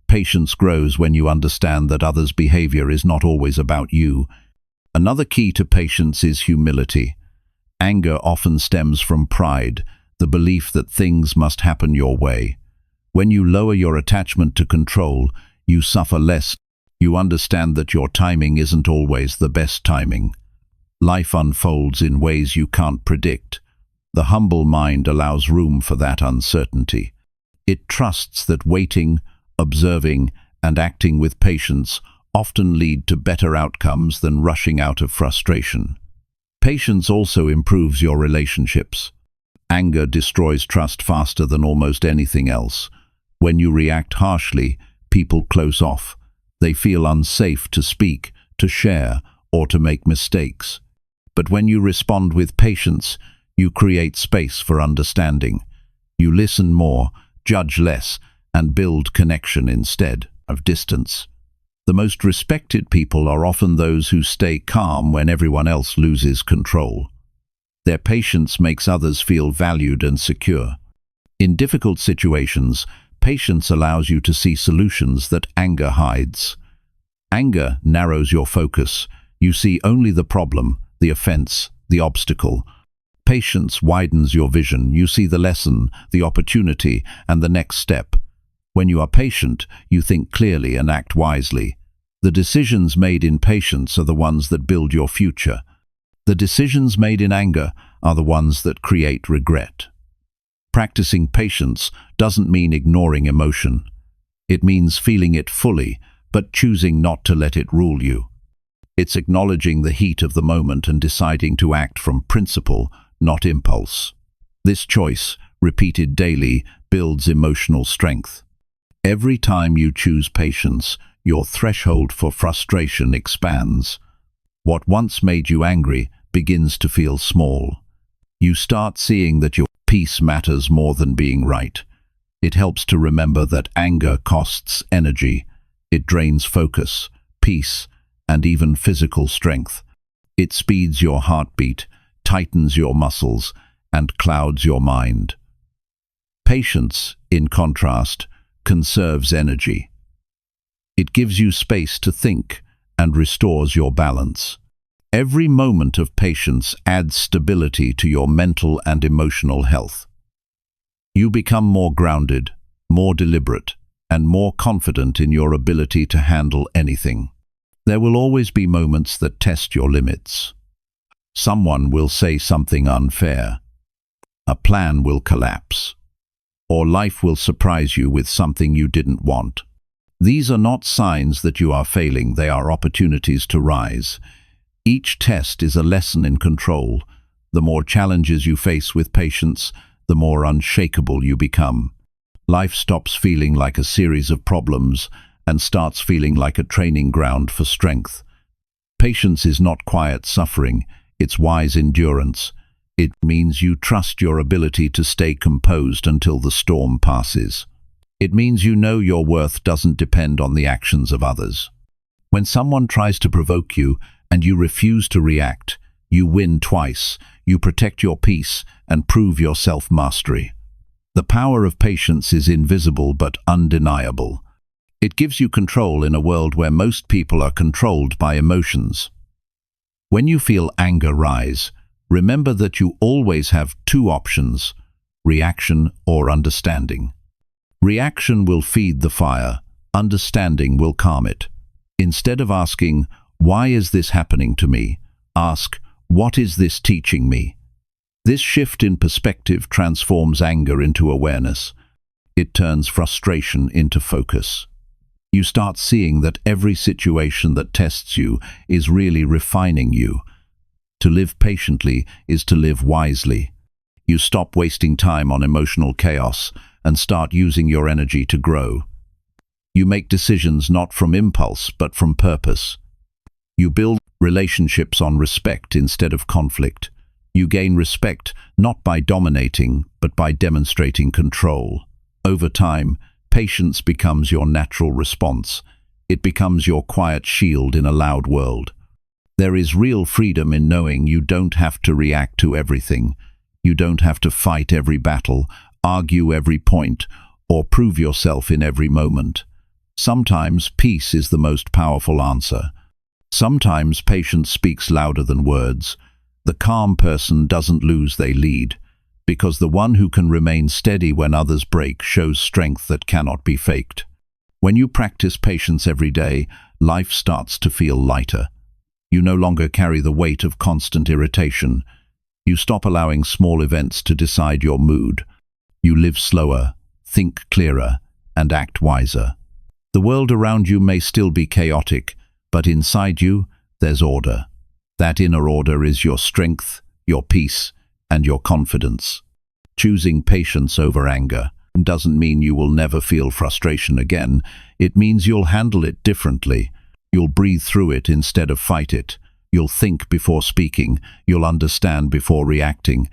Patience grows when you understand that others' behavior is not always about you. Another key to patience is humility. Anger often stems from pride, the belief that things must happen your way. When you lower your attachment to control, you suffer less. You understand that your timing isn't always the best timing. Life unfolds in ways you can't predict. The humble mind allows room for that uncertainty. It trusts that waiting, observing, and acting with patience often lead to better outcomes than rushing out of frustration. Patience also improves your relationships. Anger destroys trust faster than almost anything else. When you react harshly, people close off. They feel unsafe to speak, to share, or to make mistakes. But when you respond with patience, you create space for understanding. You listen more, judge less, and build connection instead of distance. The most respected people are often those who stay calm when everyone else loses control. Their patience makes others feel valued and secure. In difficult situations, patience allows you to see solutions that anger hides. Anger narrows your focus. You see only the problem, the offense, the obstacle. Patience widens your vision. You see the lesson, the opportunity, and the next step. When you are patient, you think clearly and act wisely. The decisions made in patience are the ones that build your future. The decisions made in anger are the ones that create regret. Practicing patience doesn't mean ignoring emotion. It means feeling it fully, but choosing not to let it rule you. It's acknowledging the heat of the moment and deciding to act from principle, not impulse. This choice, repeated daily, builds emotional strength. Every time you choose patience, your threshold for frustration expands. What once made you angry begins to feel small. You start seeing that your peace matters more than being right. It helps to remember that anger costs energy. It drains focus, peace, and even physical strength. It speeds your heartbeat, tightens your muscles, and clouds your mind. Patience, in contrast, conserves energy. It gives you space to think and restores your balance. Every moment of patience adds stability to your mental and emotional health. You become more grounded, more deliberate, and more confident in your ability to handle anything. There will always be moments that test your limits. Someone will say something unfair. A plan will collapse. Or life will surprise you with something you didn't want. These are not signs that you are failing, they are opportunities to rise. Each test is a lesson in control. The more challenges you face with patience, the more unshakable you become. Life stops feeling like a series of problems and starts feeling like a training ground for strength. Patience is not quiet suffering, it's wise endurance. It means you trust your ability to stay composed until the storm passes. It means you know your worth doesn't depend on the actions of others. When someone tries to provoke you and you refuse to react, you win twice. You protect your peace and prove your self-mastery. The power of patience is invisible but undeniable. It gives you control in a world where most people are controlled by emotions. When you feel anger rise, remember that you always have two options: reaction or understanding. Reaction will feed the fire, understanding will calm it. Instead of asking, "Why is this happening to me?" ask, "What is this teaching me?" This shift in perspective transforms anger into awareness. It turns frustration into focus. You start seeing that every situation that tests you is really refining you. To live patiently is to live wisely. You stop wasting time on emotional chaos and start using your energy to grow. You make decisions not from impulse but from purpose. You build relationships on respect instead of conflict. You gain respect not by dominating but by demonstrating control. Over time, patience becomes your natural response. It becomes your quiet shield in a loud world. There is real freedom in knowing you don't have to react to everything. You don't have to fight every battle, argue every point, or prove yourself in every moment. Sometimes peace is the most powerful answer. Sometimes patience speaks louder than words. The calm person doesn't lose, they lead, because the one who can remain steady when others break shows strength that cannot be faked. When you practice patience every day, life starts to feel lighter. You no longer carry the weight of constant irritation. You stop allowing small events to decide your mood. You live slower, think clearer, and act wiser. The world around you may still be chaotic, but inside you, there's order. That inner order is your strength, your peace, and your confidence. Choosing patience over anger doesn't mean you will never feel frustration again. It means you'll handle it differently. You'll breathe through it instead of fight it. You'll think before speaking. You'll understand before reacting.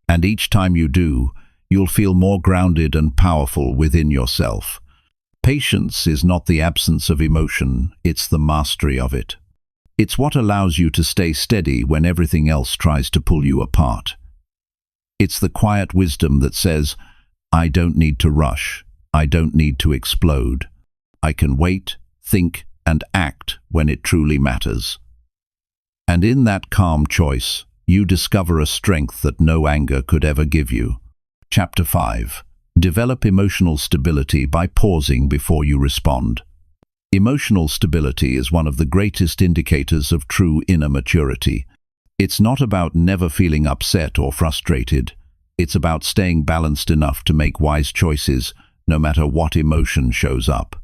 And each time you do, you'll feel more grounded and powerful within yourself. Patience is not the absence of emotion, it's the mastery of it. It's what allows you to stay steady when everything else tries to pull you apart. It's the quiet wisdom that says, "I don't need to rush. I don't need to explode. I can wait, think, and act when it truly matters. And in that calm choice, you discover a strength that no anger could ever give you. Chapter 5. Develop emotional stability by pausing before you respond. Emotional stability is one of the greatest indicators of true inner maturity. It's not about never feeling upset or frustrated. It's about staying balanced enough to make wise choices, no matter what emotion shows up.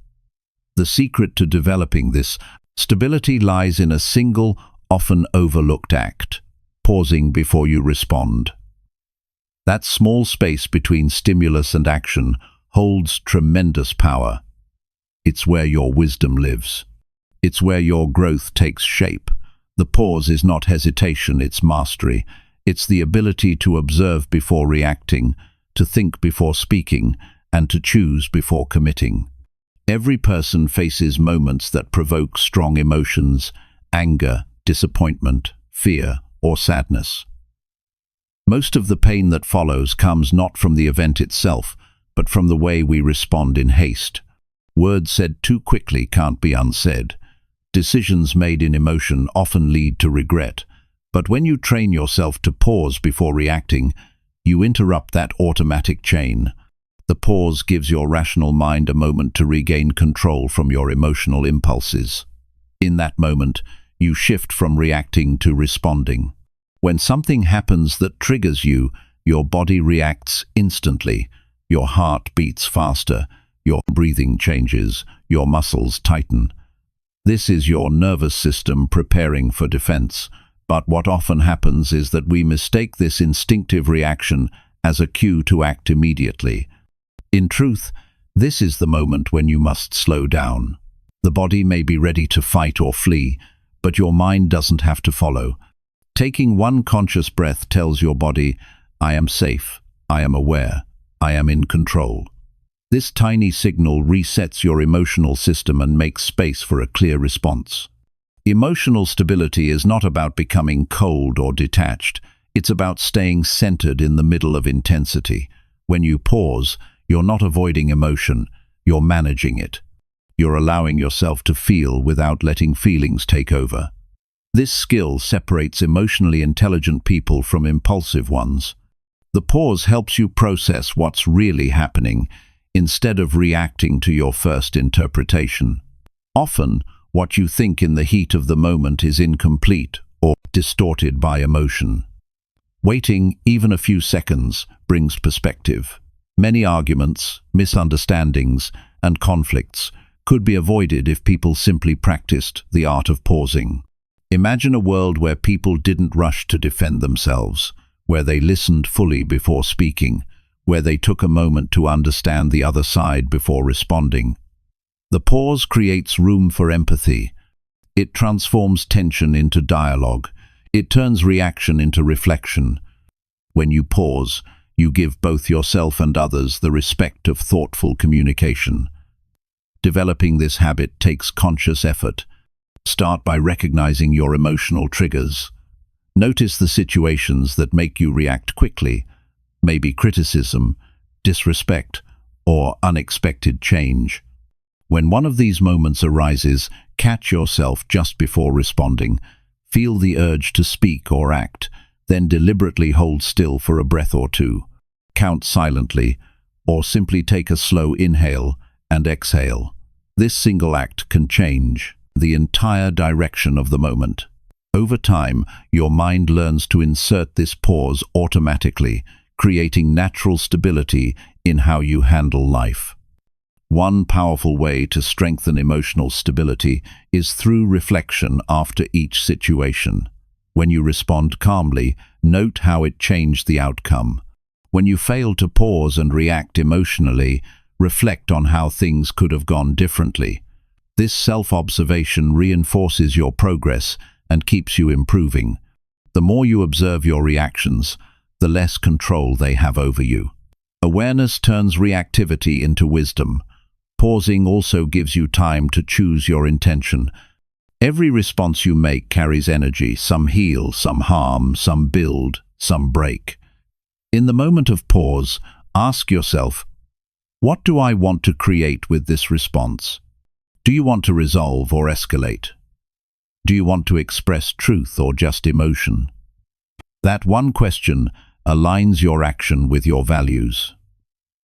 The secret to developing this stability lies in a single, often overlooked act: pausing before you respond. That small space between stimulus and action holds tremendous power. It's where your wisdom lives. It's where your growth takes shape. The pause is not hesitation, it's mastery. It's the ability to observe before reacting, to think before speaking, and to choose before committing. Every person faces moments that provoke strong emotions: anger, disappointment, fear, or sadness. Most of the pain that follows comes not from the event itself, but from the way we respond in haste. Words said too quickly can't be unsaid. Decisions made in emotion often lead to regret. But when you train yourself to pause before reacting, you interrupt that automatic chain. The pause gives your rational mind a moment to regain control from your emotional impulses. In that moment, you shift from reacting to responding. When something happens that triggers you, your body reacts instantly. Your heart beats faster, your breathing changes, your muscles tighten. This is your nervous system preparing for defense. But what often happens is that we mistake this instinctive reaction as a cue to act immediately. In truth, this is the moment when you must slow down. The body may be ready to fight or flee, but your mind doesn't have to follow. Taking one conscious breath tells your body, "I am safe, I am aware, I am in control." This tiny signal resets your emotional system and makes space for a clear response. Emotional stability is not about becoming cold or detached. It's about staying centered in the middle of intensity. When you pause, you're not avoiding emotion, you're managing it. You're allowing yourself to feel without letting feelings take over. This skill separates emotionally intelligent people from impulsive ones. The pause helps you process what's really happening, instead of reacting to your first interpretation. Often, what you think in the heat of the moment is incomplete or distorted by emotion. Waiting even a few seconds brings perspective. Many arguments, misunderstandings, and conflicts could be avoided if people simply practiced the art of pausing. Imagine a world where people didn't rush to defend themselves, where they listened fully before speaking, where they took a moment to understand the other side before responding. The pause creates room for empathy. It transforms tension into dialogue. It turns reaction into reflection. When you pause, you give both yourself and others the respect of thoughtful communication. Developing this habit takes conscious effort. Start by recognizing your emotional triggers. Notice the situations that make you react quickly, maybe criticism, disrespect, or unexpected change. When one of these moments arises, catch yourself just before responding. Feel the urge to speak or act, then deliberately hold still for a breath or two. Count silently, or simply take a slow inhale and exhale. This single act can change the entire direction of the moment. Over time, your mind learns to insert this pause automatically, creating natural stability in how you handle life. One powerful way to strengthen emotional stability is through reflection after each situation. When you respond calmly, note how it changed the outcome. When you fail to pause and react emotionally, reflect on how things could have gone differently. This self-observation reinforces your progress and keeps you improving. The more you observe your reactions, the less control they have over you. Awareness turns reactivity into wisdom. Pausing also gives you time to choose your intention. Every response you make carries energy, some heal, some harm, some build, some break. In the moment of pause, ask yourself, what do I want to create with this response? Do you want to resolve or escalate? Do you want to express truth or just emotion? That one question aligns your action with your values.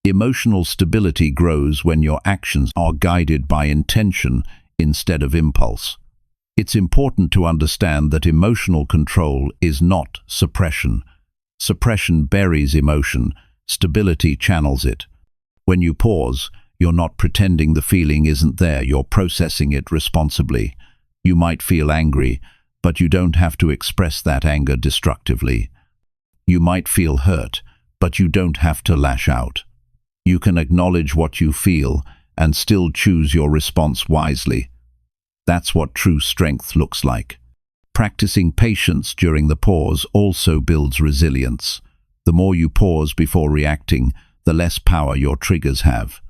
Emotional stability grows when your actions are guided by intention instead of impulse. It's important to understand that emotional control is not suppression. Suppression buries emotion, stability channels it. When you pause, you're not pretending the feeling isn't there, you're processing it responsibly. You might feel angry, but you don't have to express that anger destructively. You might feel hurt, but you don't have to lash out. You can acknowledge what you feel and still choose your response wisely. That's what true strength looks like. Practicing patience during the pause also builds resilience. The more you pause before reacting, the less power your triggers have.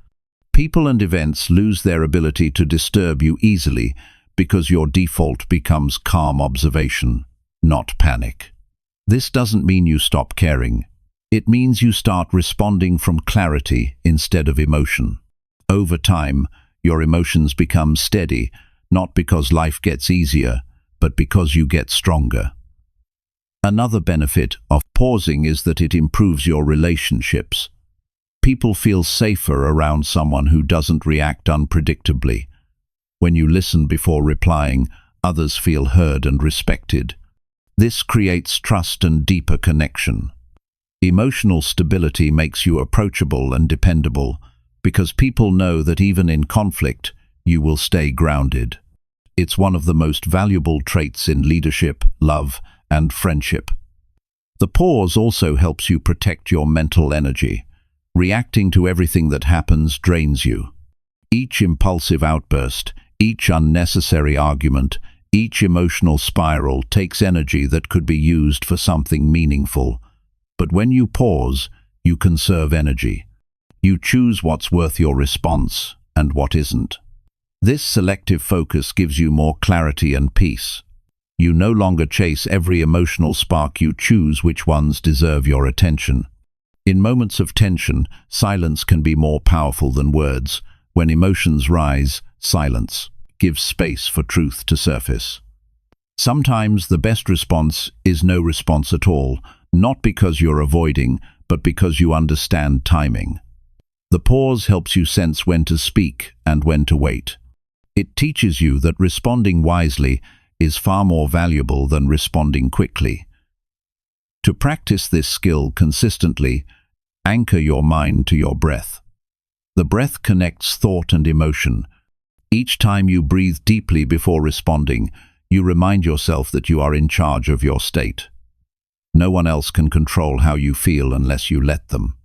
People and events lose their ability to disturb you easily because your default becomes calm observation, not panic. This doesn't mean you stop caring. It means you start responding from clarity instead of emotion. Over time, your emotions become steady, not because life gets easier, but because you get stronger. Another benefit of pausing is that it improves your relationships. People feel safer around someone who doesn't react unpredictably. When you listen before replying, others feel heard and respected. This creates trust and deeper connection. Emotional stability makes you approachable and dependable because people know that even in conflict, you will stay grounded. It's one of the most valuable traits in leadership, love, and friendship. The pause also helps you protect your mental energy. Reacting to everything that happens drains you. Each impulsive outburst, each unnecessary argument, each emotional spiral takes energy that could be used for something meaningful. But when you pause, you conserve energy. You choose what's worth your response and what isn't. This selective focus gives you more clarity and peace. You no longer chase every emotional spark, you choose which ones deserve your attention. In moments of tension, silence can be more powerful than words. When emotions rise, silence gives space for truth to surface. Sometimes the best response is no response at all, not because you're avoiding, but because you understand timing. The pause helps you sense when to speak and when to wait. It teaches you that responding wisely is far more valuable than responding quickly. To practice this skill consistently, anchor your mind to your breath. The breath connects thought and emotion. Each time you breathe deeply before responding, you remind yourself that you are in charge of your state. No one else can control how you feel unless you let them.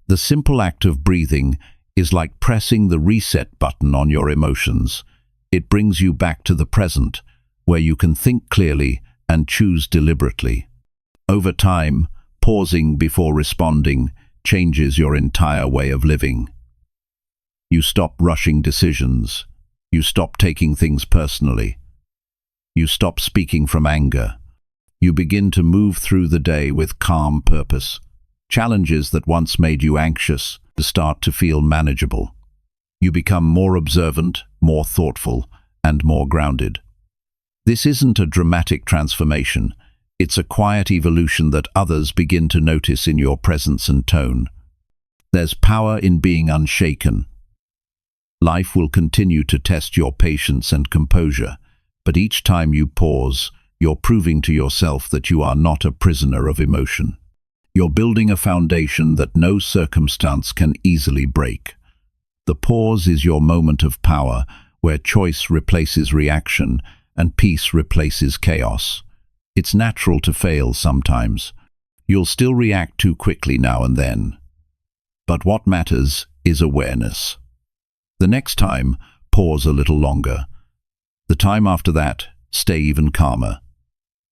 The simple act of breathing is like pressing the reset button on your emotions. It brings you back to the present, where you can think clearly and choose deliberately. Over time, pausing before responding changes your entire way of living. You stop rushing decisions. You stop taking things personally. You stop speaking from anger. You begin to move through the day with calm purpose. Challenges that once made you anxious start to feel manageable. You become more observant, more thoughtful, and more grounded. This isn't a dramatic transformation. It's a quiet evolution that others begin to notice in your presence and tone. There's power in being unshaken. Life will continue to test your patience and composure, but each time you pause, you're proving to yourself that you are not a prisoner of emotion. You're building a foundation that no circumstance can easily break. The pause is your moment of power, where choice replaces reaction and peace replaces chaos. It's natural to fail sometimes. You'll still react too quickly now and then. But what matters is awareness. The next time, pause a little longer. The time after that, stay even calmer.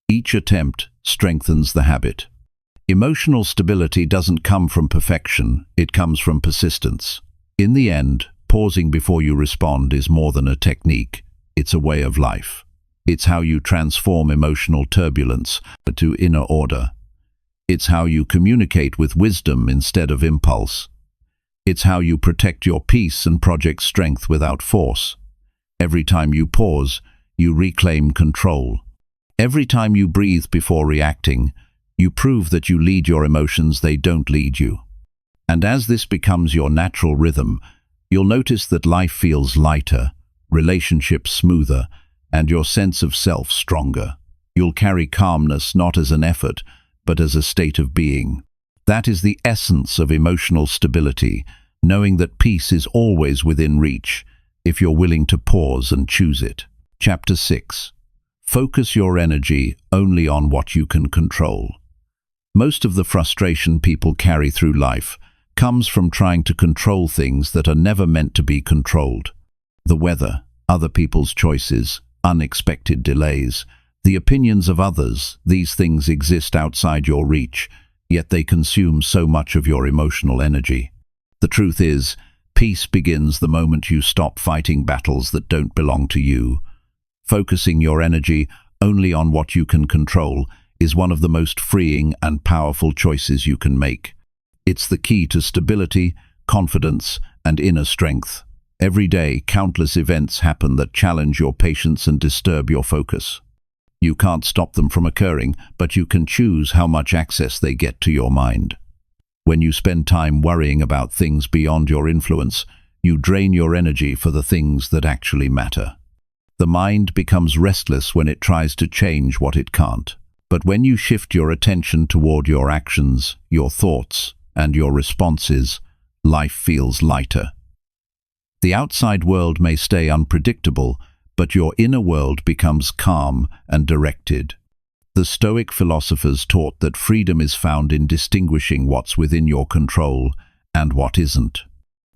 Each attempt strengthens the habit. Emotional stability doesn't come from perfection, it comes from persistence. In the end, pausing before you respond is more than a technique, it's a way of life. It's how you transform emotional turbulence to inner order. It's how you communicate with wisdom instead of impulse. It's how you protect your peace and project strength without force. Every time you pause, you reclaim control. Every time you breathe before reacting, you prove that you lead your emotions, they don't lead you. And as this becomes your natural rhythm, you'll notice that life feels lighter, relationships smoother, and your sense of self stronger. You'll carry calmness not as an effort, but as a state of being. That is the essence of emotional stability, knowing that peace is always within reach, if you're willing to pause and choose it. Chapter 6. Focus your energy only on what you can control. Most of the frustration people carry through life comes from trying to control things that are never meant to be controlled. The weather, other people's choices, unexpected delays, the opinions of others, these things exist outside your reach, yet they consume so much of your emotional energy. The truth is, peace begins the moment you stop fighting battles that don't belong to you. Focusing your energy only on what you can control is one of the most freeing and powerful choices you can make. It's the key to stability, confidence, and inner strength. Every day, countless events happen that challenge your patience and disturb your focus. You can't stop them from occurring, but you can choose how much access they get to your mind. When you spend time worrying about things beyond your influence, you drain your energy for the things that actually matter. The mind becomes restless when it tries to change what it can't. But when you shift your attention toward your actions, your thoughts, and your responses, life feels lighter. The outside world may stay unpredictable, but your inner world becomes calm and directed. The Stoic philosophers taught that freedom is found in distinguishing what's within your control and what isn't.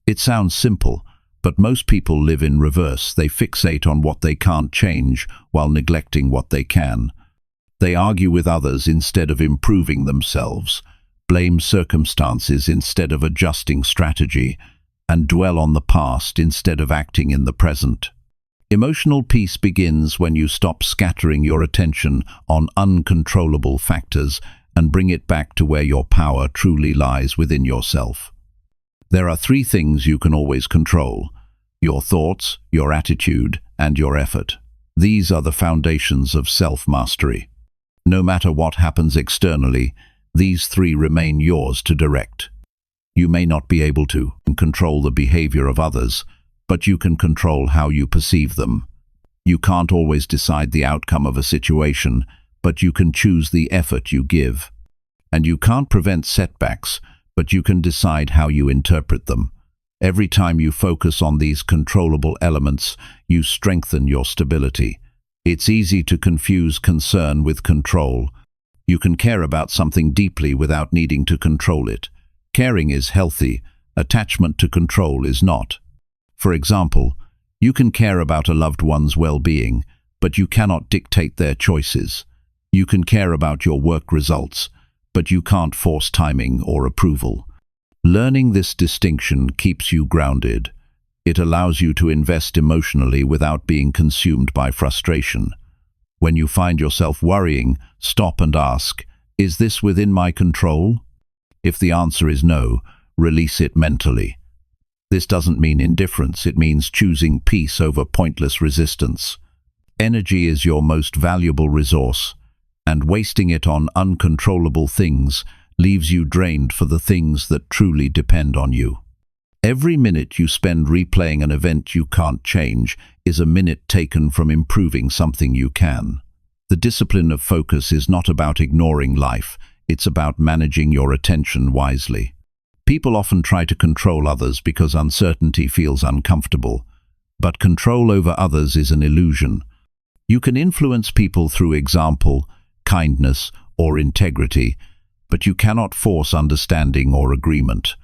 It sounds simple, but most people live in reverse. They fixate on what they can't change while neglecting what they can. They argue with others instead of improving themselves, blame circumstances instead of adjusting strategy, and dwell on the past instead of acting in the present. Emotional peace begins when you stop scattering your attention on uncontrollable factors and bring it back to where your power truly lies within yourself. There are 3 things you can always control: your thoughts, your attitude, and your effort. These are the foundations of self-mastery. No matter what happens externally, these 3 remain yours to direct. You may not be able to control the behavior of others, but you can control how you perceive them. You can't always decide the outcome of a situation, but you can choose the effort you give. And you can't prevent setbacks, but you can decide how you interpret them. Every time you focus on these controllable elements, you strengthen your stability. It's easy to confuse concern with control. You can care about something deeply without needing to control it. Caring is healthy. Attachment to control is not. For example, you can care about a loved one's well-being, but you cannot dictate their choices. You can care about your work results, but you can't force timing or approval. Learning this distinction keeps you grounded. It allows you to invest emotionally without being consumed by frustration. When you find yourself worrying, stop and ask, "Is this within my control?" If the answer is no, release it mentally. This doesn't mean indifference, it means choosing peace over pointless resistance. Energy is your most valuable resource, and wasting it on uncontrollable things leaves you drained for the things that truly depend on you. Every minute you spend replaying an event you can't change is a minute taken from improving something you can. The discipline of focus is not about ignoring life, it's about managing your attention wisely. People often try to control others because uncertainty feels uncomfortable, but control over others is an illusion. You can influence people through example, kindness, or integrity, but you cannot force understanding or agreement.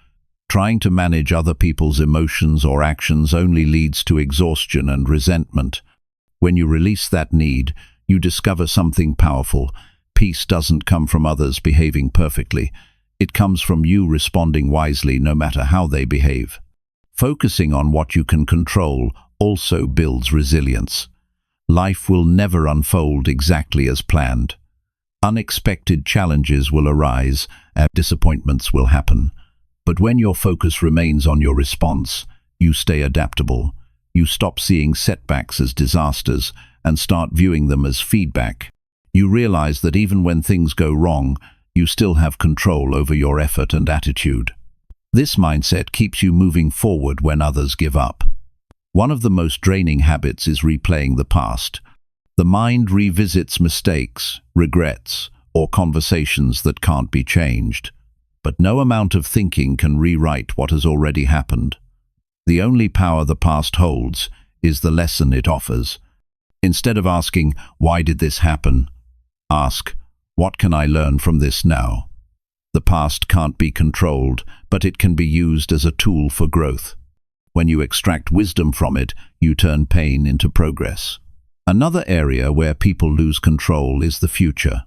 Trying to manage other people's emotions or actions only leads to exhaustion and resentment. When you release that need, you discover something powerful. Peace doesn't come from others behaving perfectly. It comes from you responding wisely no matter how they behave. Focusing on what you can control also builds resilience. Life will never unfold exactly as planned. Unexpected challenges will arise and disappointments will happen. But when your focus remains on your response, you stay adaptable. You stop seeing setbacks as disasters and start viewing them as feedback. You realize that even when things go wrong, you still have control over your effort and attitude. This mindset keeps you moving forward when others give up. One of the most draining habits is replaying the past. The mind revisits mistakes, regrets, or conversations that can't be changed. But no amount of thinking can rewrite what has already happened. The only power the past holds is the lesson it offers. Instead of asking, "Why did this happen?" ask, "What can I learn from this now?" The past can't be controlled, but it can be used as a tool for growth. When you extract wisdom from it, you turn pain into progress. Another area where people lose control is the future.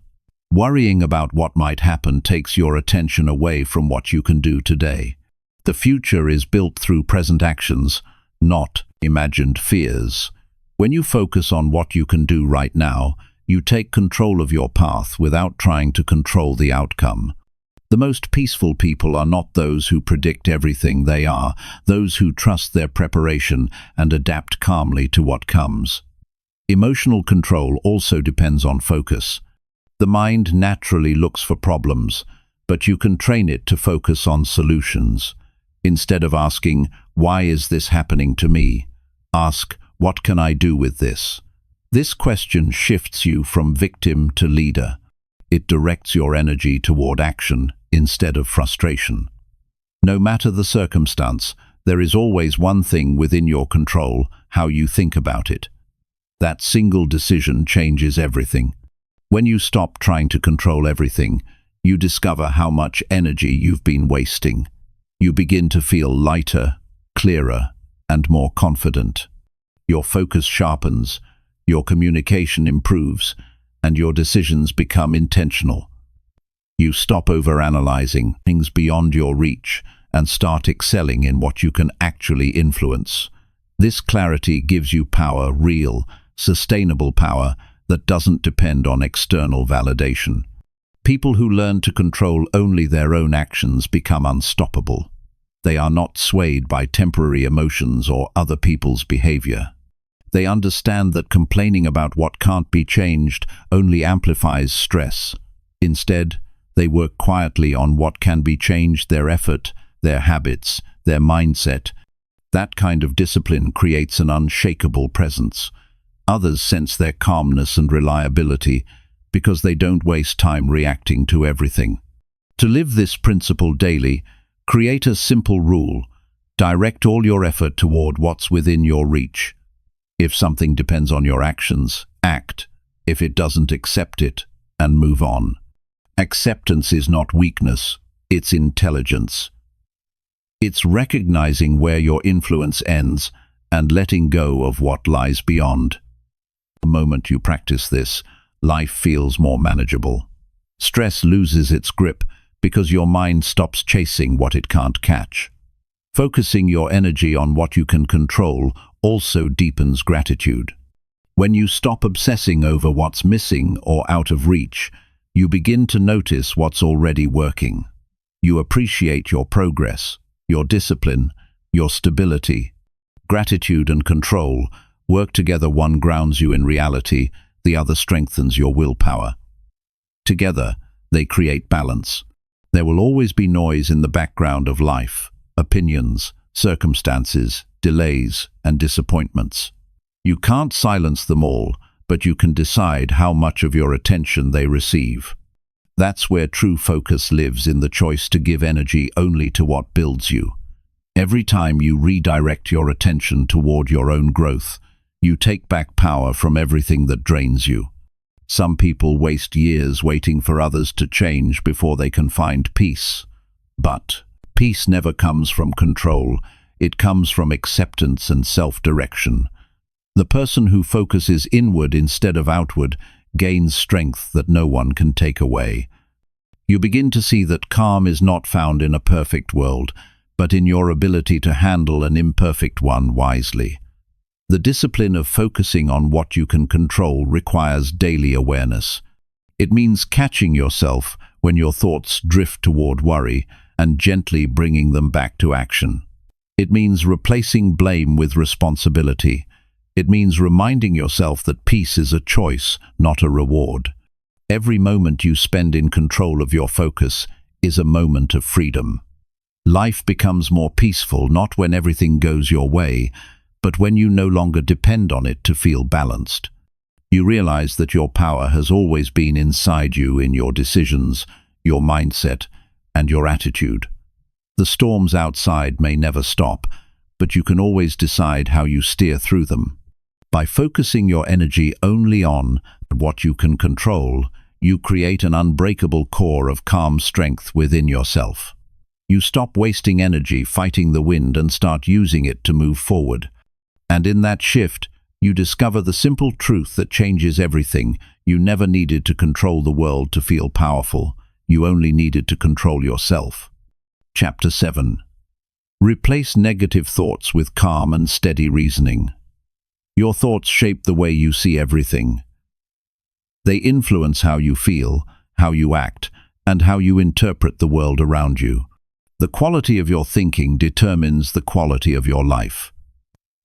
Worrying about what might happen takes your attention away from what you can do today. The future is built through present actions, not imagined fears. When you focus on what you can do right now, you take control of your path without trying to control the outcome. The most peaceful people are not those who predict everything, they are those who trust their preparation and adapt calmly to what comes. Emotional control also depends on focus. The mind naturally looks for problems, but you can train it to focus on solutions. Instead of asking, "Why is this happening to me?" ask, "What can I do with this?" This question shifts you from victim to leader. It directs your energy toward action instead of frustration. No matter the circumstance, there is always one thing within your control: how you think about it. That single decision changes everything. When you stop trying to control everything, you discover how much energy you've been wasting. You begin to feel lighter, clearer, and more confident. Your focus sharpens, your communication improves, and your decisions become intentional. You stop overanalyzing things beyond your reach and start excelling in what you can actually influence. This clarity gives you power, real, sustainable power that doesn't depend on external validation. People who learn to control only their own actions become unstoppable. They are not swayed by temporary emotions or other people's behavior. They understand that complaining about what can't be changed only amplifies stress. Instead, they work quietly on what can be changed: their effort, their habits, their mindset. That kind of discipline creates an unshakable presence. Others sense their calmness and reliability because they don't waste time reacting to everything. To live this principle daily, create a simple rule: direct all your effort toward what's within your reach. If something depends on your actions, act. If it doesn't, accept it and move on. Acceptance is not weakness, it's intelligence. It's recognizing where your influence ends and letting go of what lies beyond. The moment you practice this, life feels more manageable. Stress loses its grip because your mind stops chasing what it can't catch. Focusing your energy on what you can control also deepens gratitude. When you stop obsessing over what's missing or out of reach, you begin to notice what's already working. You appreciate your progress, your discipline, your stability. Gratitude and control work together. One grounds you in reality, the other strengthens your willpower. Together, they create balance. There will always be noise in the background of life: opinions, circumstances, delays, and disappointments. You can't silence them all, but you can decide how much of your attention they receive. That's where true focus lives, in the choice to give energy only to what builds you. Every time you redirect your attention toward your own growth, you take back power from everything that drains you. Some people waste years waiting for others to change before they can find peace. But peace never comes from control. It comes from acceptance and self-direction. The person who focuses inward instead of outward gains strength that no one can take away. You begin to see that calm is not found in a perfect world, but in your ability to handle an imperfect one wisely. The discipline of focusing on what you can control requires daily awareness. It means catching yourself when your thoughts drift toward worry and gently bringing them back to action. It means replacing blame with responsibility. It means reminding yourself that peace is a choice, not a reward. Every moment you spend in control of your focus is a moment of freedom. Life becomes more peaceful not when everything goes your way, but when you no longer depend on it to feel balanced. You realize that your power has always been inside you, in your decisions, your mindset, and your attitude. The storms outside may never stop, but you can always decide how you steer through them. By focusing your energy only on what you can control, you create an unbreakable core of calm strength within yourself. You stop wasting energy fighting the wind and start using it to move forward. And in that shift, you discover the simple truth that changes everything. You never needed to control the world to feel powerful. You only needed to control yourself. Chapter 7. Replace negative thoughts with calm and steady reasoning. Your thoughts shape the way you see everything. They influence how you feel, how you act, and how you interpret the world around you. The quality of your thinking determines the quality of your life.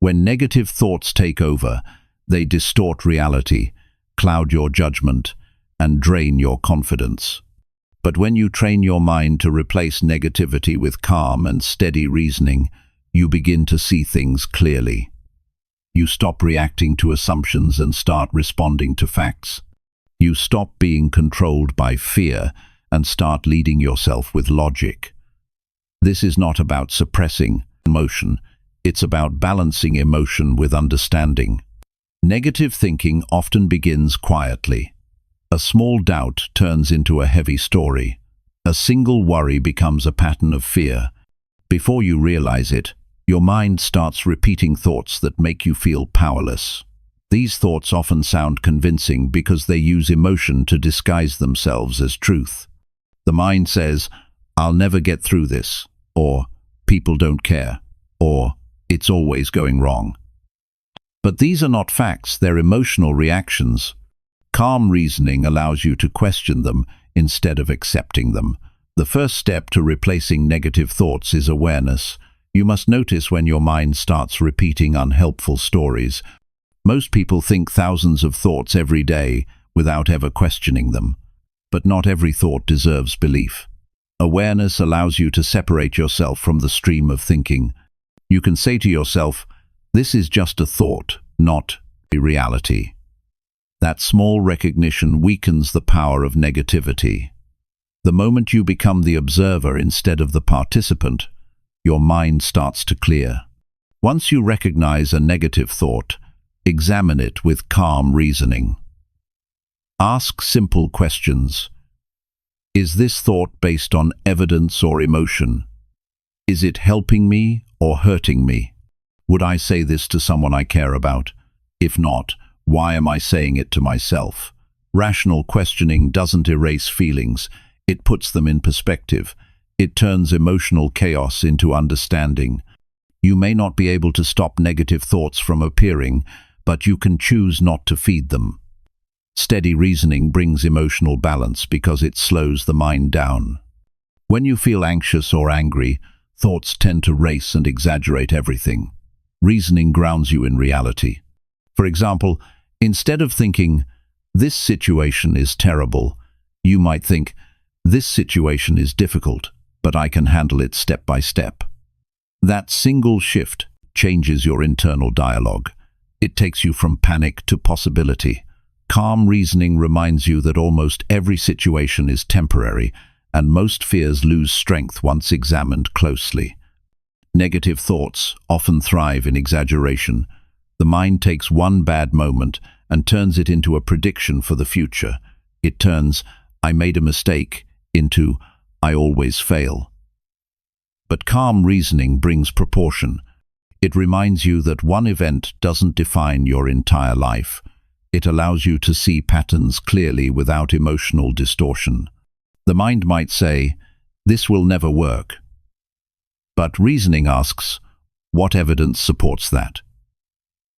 When negative thoughts take over, they distort reality, cloud your judgment, and drain your confidence. But when you train your mind to replace negativity with calm and steady reasoning, you begin to see things clearly. You stop reacting to assumptions and start responding to facts. You stop being controlled by fear and start leading yourself with logic. This is not about suppressing emotion. It's about balancing emotion with understanding. Negative thinking often begins quietly. A small doubt turns into a heavy story. A single worry becomes a pattern of fear. Before you realize it, your mind starts repeating thoughts that make you feel powerless. These thoughts often sound convincing because they use emotion to disguise themselves as truth. The mind says, "I'll never get through this," or "people don't care," or "it's always going wrong." But these are not facts, they're emotional reactions. Calm reasoning allows you to question them instead of accepting them. The first step to replacing negative thoughts is awareness. You must notice when your mind starts repeating unhelpful stories. Most people think thousands of thoughts every day without ever questioning them. But not every thought deserves belief. Awareness allows you to separate yourself from the stream of thinking. You can say to yourself, "This is just a thought, not a reality." That small recognition weakens the power of negativity. The moment you become the observer instead of the participant, your mind starts to clear. Once you recognize a negative thought, examine it with calm reasoning. Ask simple questions. Is this thought based on evidence or emotion? Is it helping me or hurting me? Would I say this to someone I care about? If not, why am I saying it to myself? Rational questioning doesn't erase feelings, it puts them in perspective. It turns emotional chaos into understanding. You may not be able to stop negative thoughts from appearing, but you can choose not to feed them. Steady reasoning brings emotional balance because it slows the mind down. When you feel anxious or angry, thoughts tend to race and exaggerate everything. Reasoning grounds you in reality. For example, instead of thinking, "This situation is terrible," you might think, "This situation is difficult, but I can handle it step by step." That single shift changes your internal dialogue. It takes you from panic to possibility. Calm reasoning reminds you that almost every situation is temporary, and most fears lose strength once examined closely. Negative thoughts often thrive in exaggeration. The mind takes one bad moment and turns it into a prediction for the future. It turns, "I made a mistake," into, "I always fail." But calm reasoning brings proportion. It reminds you that one event doesn't define your entire life. It allows you to see patterns clearly without emotional distortion. The mind might say, "This will never work." But reasoning asks, what evidence supports that?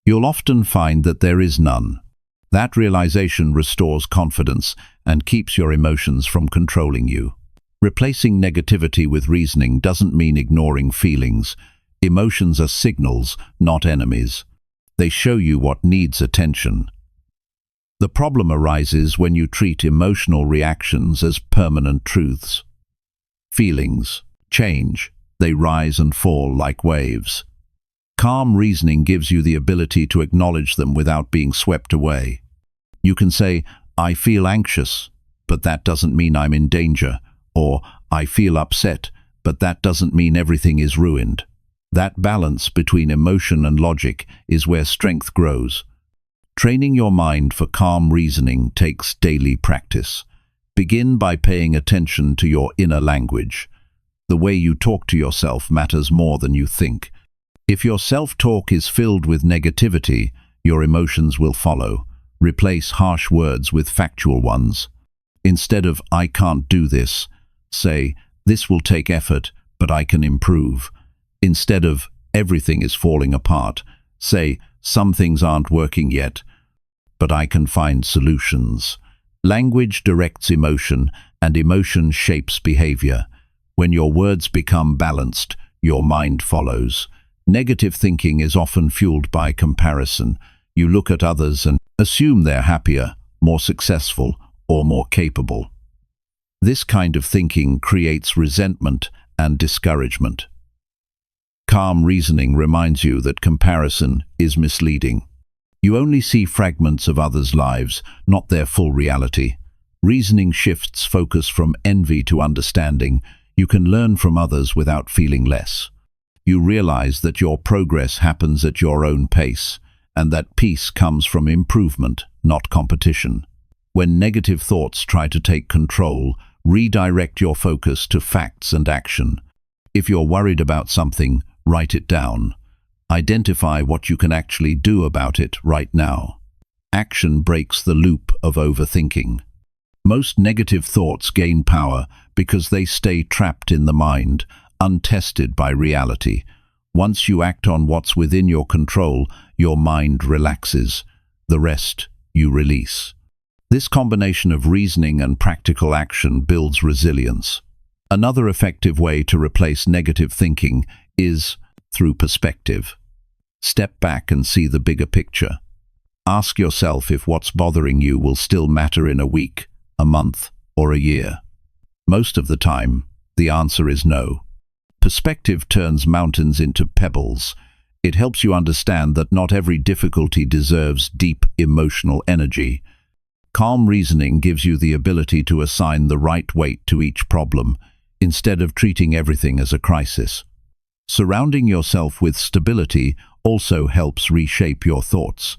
You'll often find that there is none. That realization restores confidence and keeps your emotions from controlling you. Replacing negativity with reasoning doesn't mean ignoring feelings. Emotions are signals, not enemies. They show you what needs attention. The problem arises when you treat emotional reactions as permanent truths. Feelings change. They rise and fall like waves. Calm reasoning gives you the ability to acknowledge them without being swept away. You can say, "I feel anxious, but that doesn't mean I'm in danger," or "I feel upset, but that doesn't mean everything is ruined." That balance between emotion and logic is where strength grows. Training your mind for calm reasoning takes daily practice. Begin by paying attention to your inner language. The way you talk to yourself matters more than you think. If your self-talk is filled with negativity, your emotions will follow. Replace harsh words with factual ones. Instead of "I can't do this," say, "This will take effort, but I can improve." Instead of "Everything is falling apart," say, "Some things aren't working yet, but I can find solutions." Language directs emotion, and emotion shapes behavior. When your words become balanced, your mind follows. Negative thinking is often fueled by comparison. You look at others and assume they're happier, more successful, or more capable. This kind of thinking creates resentment and discouragement. Calm reasoning reminds you that comparison is misleading. You only see fragments of others' lives, not their full reality. Reasoning shifts focus from envy to understanding. You can learn from others without feeling less. You realize that your progress happens at your own pace, and that peace comes from improvement, not competition. When negative thoughts try to take control, redirect your focus to facts and action. If you're worried about something, write it down. Identify what you can actually do about it right now. Action breaks the loop of overthinking. Most negative thoughts gain power because they stay trapped in the mind, untested by reality. Once you act on what's within your control, your mind relaxes. The rest you release. This combination of reasoning and practical action builds resilience. Another effective way to replace negative thinking is through perspective. Step back and see the bigger picture. Ask yourself if what's bothering you will still matter in a week, a month, or a year. Most of the time, the answer is no. Perspective turns mountains into pebbles. It helps you understand that not every difficulty deserves deep emotional energy. Calm reasoning gives you the ability to assign the right weight to each problem, instead of treating everything as a crisis. Surrounding yourself with stability also helps reshape your thoughts.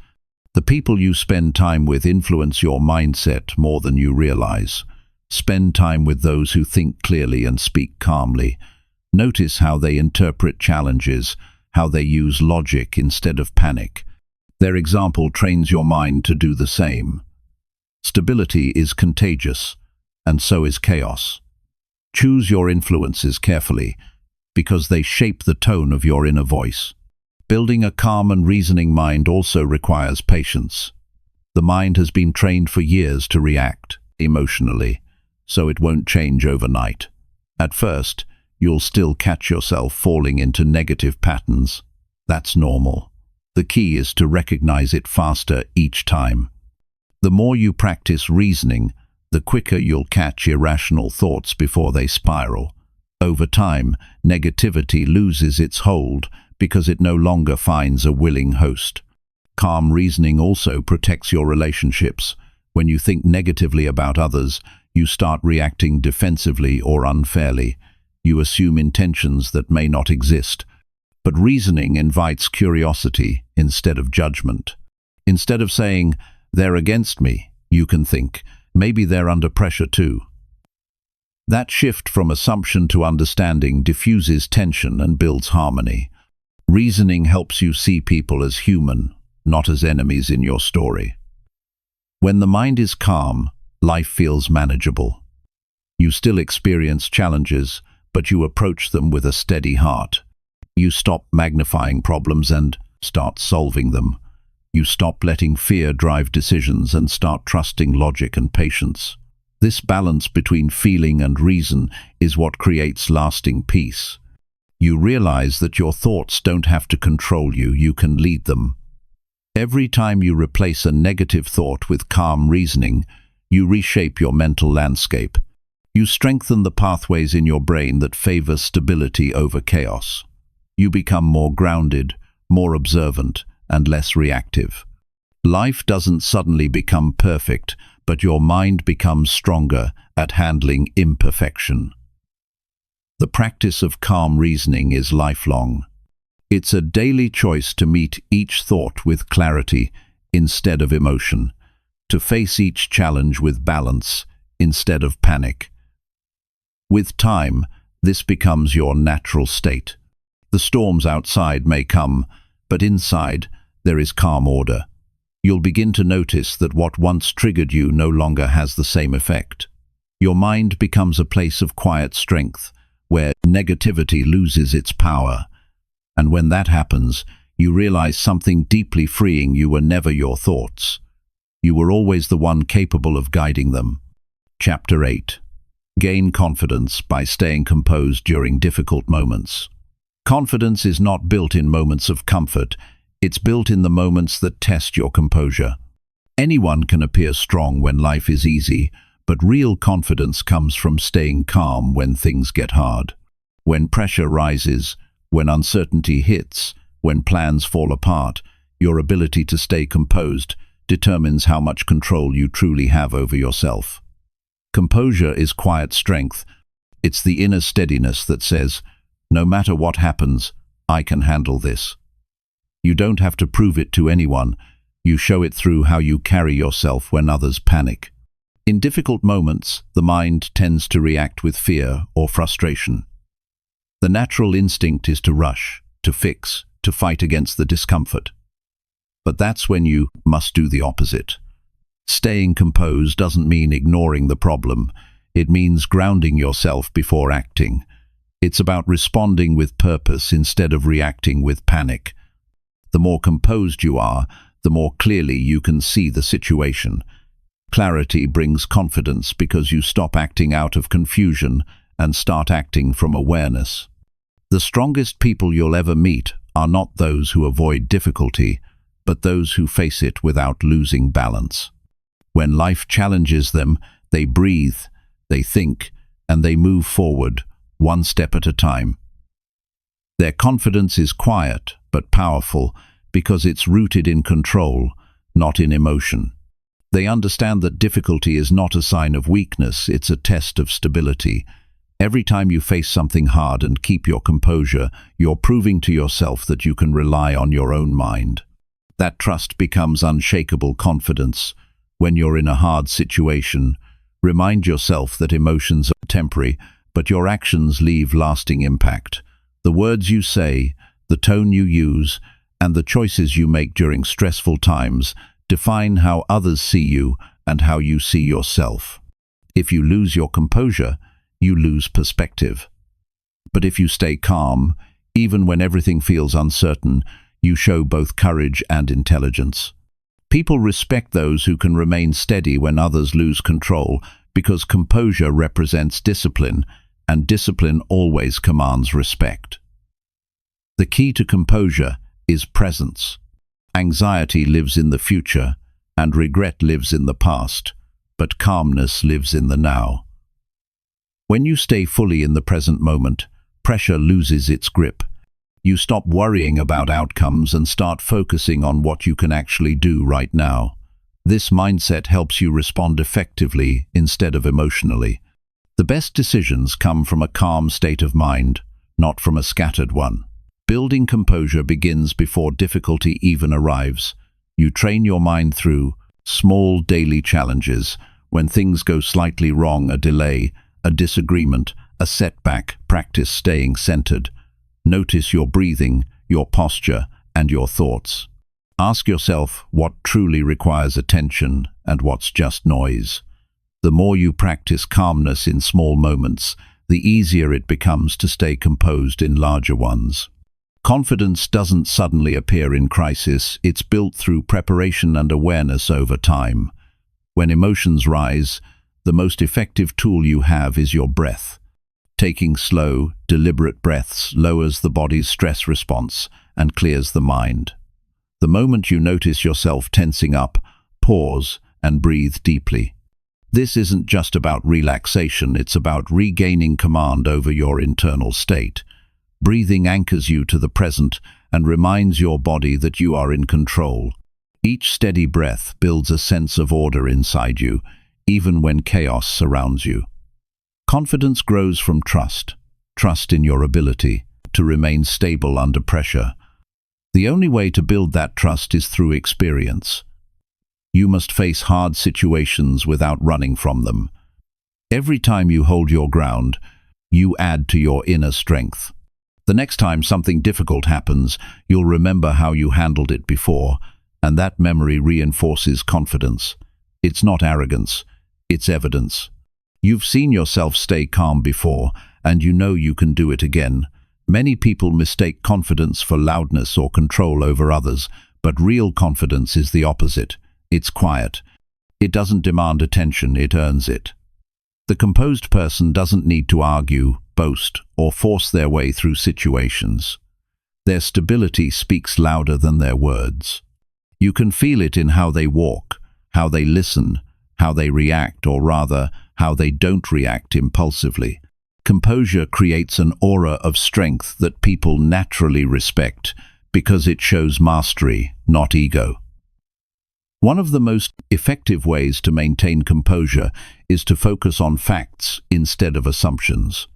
The people you spend time with influence your mindset more than you realize. Spend time with those who think clearly and speak calmly. Notice how they interpret challenges, how they use logic instead of panic. Their example trains your mind to do the same. Stability is contagious, and so is chaos. Choose your influences carefully, because they shape the tone of your inner voice. Building a calm and reasoning mind also requires patience. The mind has been trained for years to react emotionally, so it won't change overnight. At first, you'll still catch yourself falling into negative patterns. That's normal. The key is to recognize it faster each time. The more you practice reasoning, the quicker you'll catch irrational thoughts before they spiral. Over time, negativity loses its hold because it no longer finds a willing host. Calm reasoning also protects your relationships. When you think negatively about others, you start reacting defensively or unfairly. You assume intentions that may not exist. But reasoning invites curiosity instead of judgment. Instead of saying, "They're against me," you can think, "Maybe they're under pressure too." That shift from assumption to understanding diffuses tension and builds harmony. Reasoning helps you see people as human, not as enemies in your story. When the mind is calm, life feels manageable. You still experience challenges, but you approach them with a steady heart. You stop magnifying problems and start solving them. You stop letting fear drive decisions and start trusting logic and patience. This balance between feeling and reason is what creates lasting peace. You realize that your thoughts don't have to control you, you can lead them. Every time you replace a negative thought with calm reasoning, you reshape your mental landscape. You strengthen the pathways in your brain that favor stability over chaos. You become more grounded, more observant, and less reactive. Life doesn't suddenly become perfect, but your mind becomes stronger at handling imperfection. The practice of calm reasoning is lifelong. It's a daily choice to meet each thought with clarity instead of emotion, to face each challenge with balance instead of panic. With time, this becomes your natural state. The storms outside may come, but inside there is calm order. You'll begin to notice that what once triggered you no longer has the same effect. Your mind becomes a place of quiet strength, where negativity loses its power. And when that happens, you realize something deeply freeing: you were never your thoughts. You were always the one capable of guiding them. Chapter 8. Gain confidence by staying composed during difficult moments. Confidence is not built in moments of comfort, it's built in the moments that test your composure. Anyone can appear strong when life is easy, but real confidence comes from staying calm when things get hard. When pressure rises, when uncertainty hits, when plans fall apart, your ability to stay composed determines how much control you truly have over yourself. Composure is quiet strength. It's the inner steadiness that says, no matter what happens, I can handle this. You don't have to prove it to anyone. You show it through how you carry yourself when others panic. In difficult moments, the mind tends to react with fear or frustration. The natural instinct is to rush, to fix, to fight against the discomfort. But that's when you must do the opposite. Staying composed doesn't mean ignoring the problem. It means grounding yourself before acting. It's about responding with purpose instead of reacting with panic. The more composed you are, the more clearly you can see the situation. Clarity brings confidence because you stop acting out of confusion and start acting from awareness. The strongest people you'll ever meet are not those who avoid difficulty, but those who face it without losing balance. When life challenges them, they breathe, they think, and they move forward, one step at a time. Their confidence is quiet but powerful because it's rooted in control, not in emotion. They understand that difficulty is not a sign of weakness, it's a test of stability. Every time you face something hard and keep your composure, you're proving to yourself that you can rely on your own mind. That trust becomes unshakable confidence. When you're in a hard situation, remind yourself that emotions are temporary, but your actions leave lasting impact. The words you say, the tone you use, and the choices you make during stressful times define how others see you and how you see yourself. If you lose your composure, you lose perspective. But if you stay calm, even when everything feels uncertain, you show both courage and intelligence. People respect those who can remain steady when others lose control, because composure represents discipline, and discipline always commands respect. The key to composure is presence. Anxiety lives in the future, and regret lives in the past, but calmness lives in the now. When you stay fully in the present moment, pressure loses its grip. You stop worrying about outcomes and start focusing on what you can actually do right now. This mindset helps you respond effectively instead of emotionally. The best decisions come from a calm state of mind, not from a scattered one. Building composure begins before difficulty even arrives. You train your mind through small daily challenges. When things go slightly wrong, a delay, a disagreement, a setback, practice staying centered. Notice your breathing, your posture, and your thoughts. Ask yourself what truly requires attention and what's just noise. The more you practice calmness in small moments, the easier it becomes to stay composed in larger ones. Confidence doesn't suddenly appear in crisis, it's built through preparation and awareness over time. When emotions rise, the most effective tool you have is your breath. Taking slow, deliberate breaths lowers the body's stress response and clears the mind. The moment you notice yourself tensing up, pause and breathe deeply. This isn't just about relaxation, it's about regaining command over your internal state. Breathing anchors you to the present and reminds your body that you are in control. Each steady breath builds a sense of order inside you, even when chaos surrounds you. Confidence grows from trust in your ability to remain stable under pressure. The only way to build that trust is through experience. You must face hard situations without running from them. Every time you hold your ground, you add to your inner strength. The next time something difficult happens, you'll remember how you handled it before, and that memory reinforces confidence. It's not arrogance, it's evidence. You've seen yourself stay calm before, and you know you can do it again. Many people mistake confidence for loudness or control over others, but real confidence is the opposite. It's quiet. It doesn't demand attention, it earns it. The composed person doesn't need to argue, boast, or force their way through situations. Their stability speaks louder than their words. You can feel it in how they walk, how they listen, how they react, or rather, how they don't react impulsively. Composure creates an aura of strength that people naturally respect because it shows mastery, not ego. One of the most effective ways to maintain composure is to focus on facts instead of assumptions.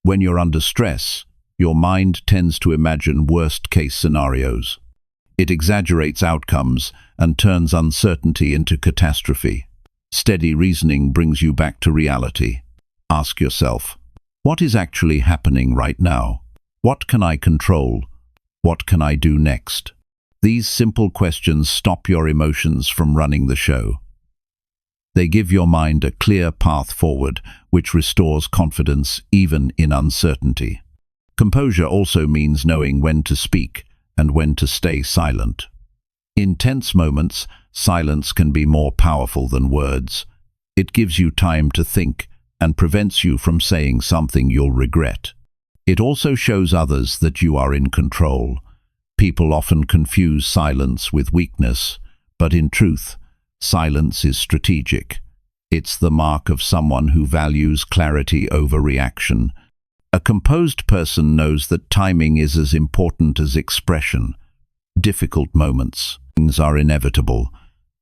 When you're under stress, your mind tends to imagine worst-case scenarios. It exaggerates outcomes and turns uncertainty into catastrophe. Steady reasoning brings you back to reality. Ask yourself, what is actually happening right now? What can I control? What can I do next? These simple questions stop your emotions from running the show. They give your mind a clear path forward, which restores confidence even in uncertainty. Composure also means knowing when to speak and when to stay silent. In tense moments, silence can be more powerful than words. It gives you time to think and prevents you from saying something you'll regret. It also shows others that you are in control. People often confuse silence with weakness, but in truth, silence is strategic. It's the mark of someone who values clarity over reaction. A composed person knows that timing is as important as expression. Difficult moments are inevitable.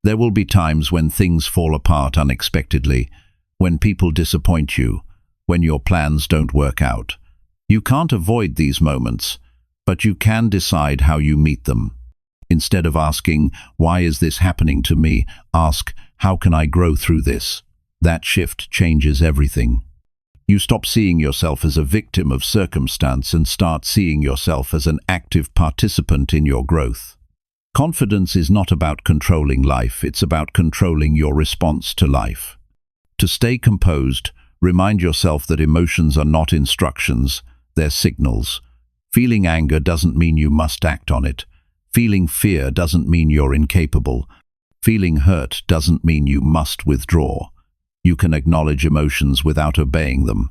There will be times when things fall apart unexpectedly, when people disappoint you, when your plans don't work out. You can't avoid these moments, but you can decide how you meet them. Instead of asking, "Why is this happening to me?" ask, "How can I grow through this?" That shift changes everything. You stop seeing yourself as a victim of circumstance and start seeing yourself as an active participant in your growth. Confidence is not about controlling life, it's about controlling your response to life. To stay composed, remind yourself that emotions are not instructions, they're signals. Feeling anger doesn't mean you must act on it. Feeling fear doesn't mean you're incapable. Feeling hurt doesn't mean you must withdraw. You can acknowledge emotions without obeying them.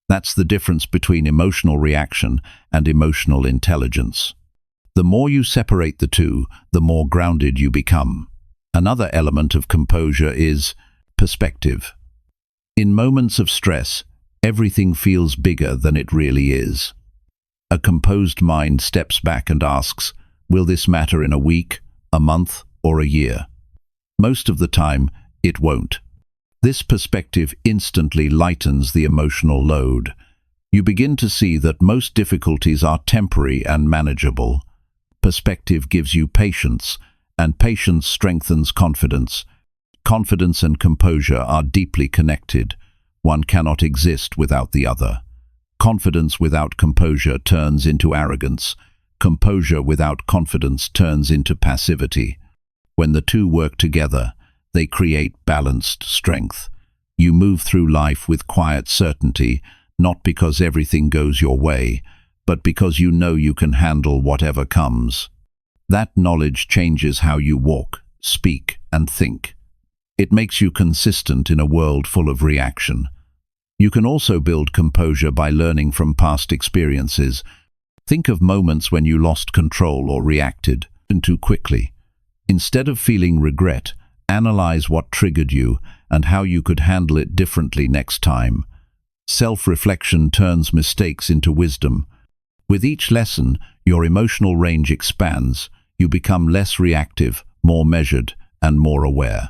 That's the difference between emotional reaction and emotional intelligence. The more you separate the two, the more grounded you become. Another element of composure is perspective. In moments of stress, everything feels bigger than it really is. A composed mind steps back and asks, will this matter in a week, a month, or a year? Most of the time, it won't. This perspective instantly lightens the emotional load. You begin to see that most difficulties are temporary and manageable. Perspective gives you patience, and patience strengthens confidence. Confidence and composure are deeply connected. One cannot exist without the other. Confidence without composure turns into arrogance. Composure without confidence turns into passivity. When the two work together, they create balanced strength. You move through life with quiet certainty, not because everything goes your way, but because you know you can handle whatever comes. That knowledge changes how you walk, speak, and think. It makes you consistent in a world full of reaction. You can also build composure by learning from past experiences. Think of moments when you lost control or reacted too quickly. Instead of feeling regret, analyze what triggered you and how you could handle it differently next time. Self-reflection turns mistakes into wisdom. With each lesson, your emotional range expands. You become less reactive, more measured, and more aware.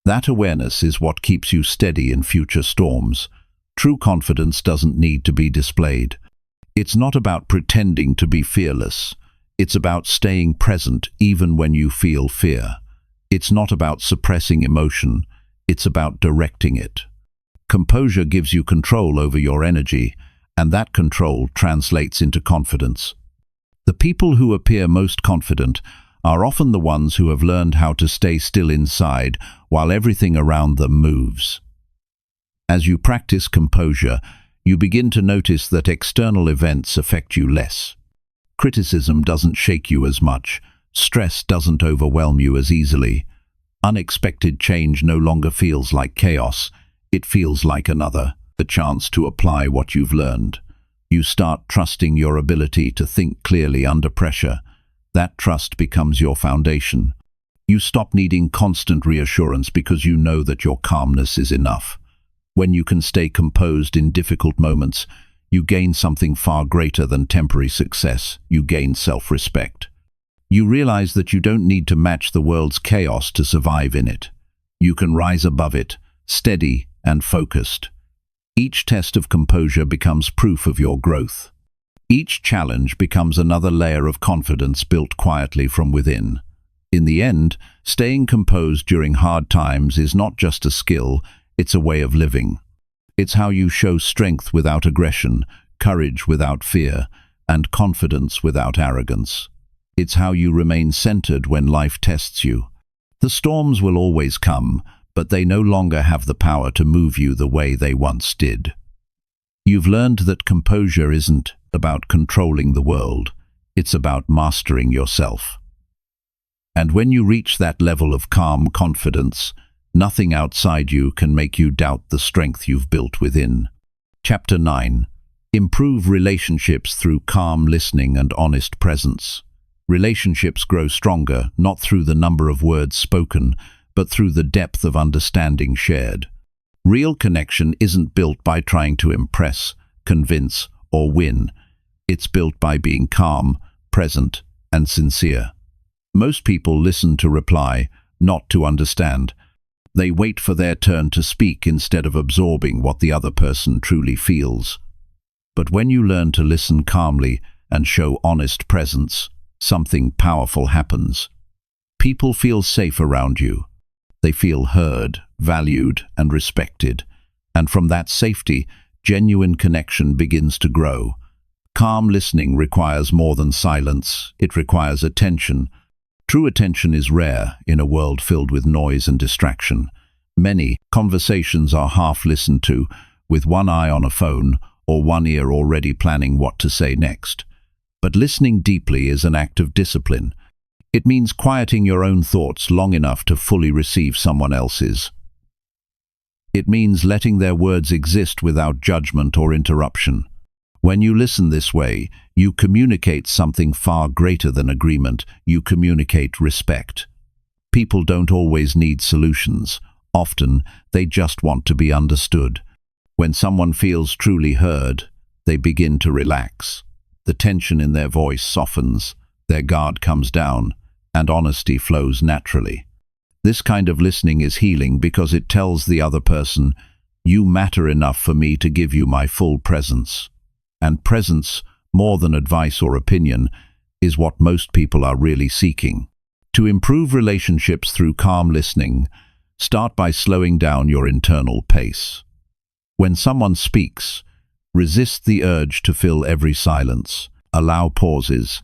That awareness is what keeps you steady in future storms. True confidence doesn't need to be displayed. It's not about pretending to be fearless. It's about staying present even when you feel fear. It's not about suppressing emotion. It's about directing it. Composure gives you control over your energy, and that control translates into confidence. The people who appear most confident are often the ones who have learned how to stay still inside while everything around them moves. As you practice composure, you begin to notice that external events affect you less. Criticism doesn't shake you as much. Stress doesn't overwhelm you as easily. Unexpected change no longer feels like chaos. It feels like the chance to apply what you've learned. You start trusting your ability to think clearly under pressure. That trust becomes your foundation. You stop needing constant reassurance because you know that your calmness is enough. When you can stay composed in difficult moments, you gain something far greater than temporary success. You gain self-respect. You realize that you don't need to match the world's chaos to survive in it. You can rise above it, steady and focused. Each test of composure becomes proof of your growth. Each challenge becomes another layer of confidence built quietly from within. In the end, staying composed during hard times is not just a skill, it's a way of living. It's how you show strength without aggression, courage without fear, and confidence without arrogance. It's how you remain centered when life tests you. The storms will always come, but they no longer have the power to move you the way they once did. You've learned that composure isn't about controlling the world, it's about mastering yourself. And when you reach that level of calm confidence, nothing outside you can make you doubt the strength you've built within. Chapter 9. Improve relationships through calm listening and honest presence. Relationships grow stronger, not through the number of words spoken, but through the depth of understanding shared. Real connection isn't built by trying to impress, convince, or win. It's built by being calm, present, and sincere. Most people listen to reply, not to understand. They wait for their turn to speak instead of absorbing what the other person truly feels. But when you learn to listen calmly and show honest presence, something powerful happens. People feel safe around you. They feel heard, valued, and respected. And from that safety, genuine connection begins to grow. Calm listening requires more than silence. It requires attention. True attention is rare in a world filled with noise and distraction. Many conversations are half listened to, with one eye on a phone or one ear already planning what to say next. But listening deeply is an act of discipline. It means quieting your own thoughts long enough to fully receive someone else's. It means letting their words exist without judgment or interruption. When you listen this way, you communicate something far greater than agreement. You communicate respect. People don't always need solutions. Often, they just want to be understood. When someone feels truly heard, they begin to relax. The tension in their voice softens, their guard comes down, and honesty flows naturally. This kind of listening is healing because it tells the other person, "You matter enough for me to give you my full presence." And presence, more than advice or opinion, is what most people are really seeking. To improve relationships through calm listening, start by slowing down your internal pace. When someone speaks, resist the urge to fill every silence. Allow pauses.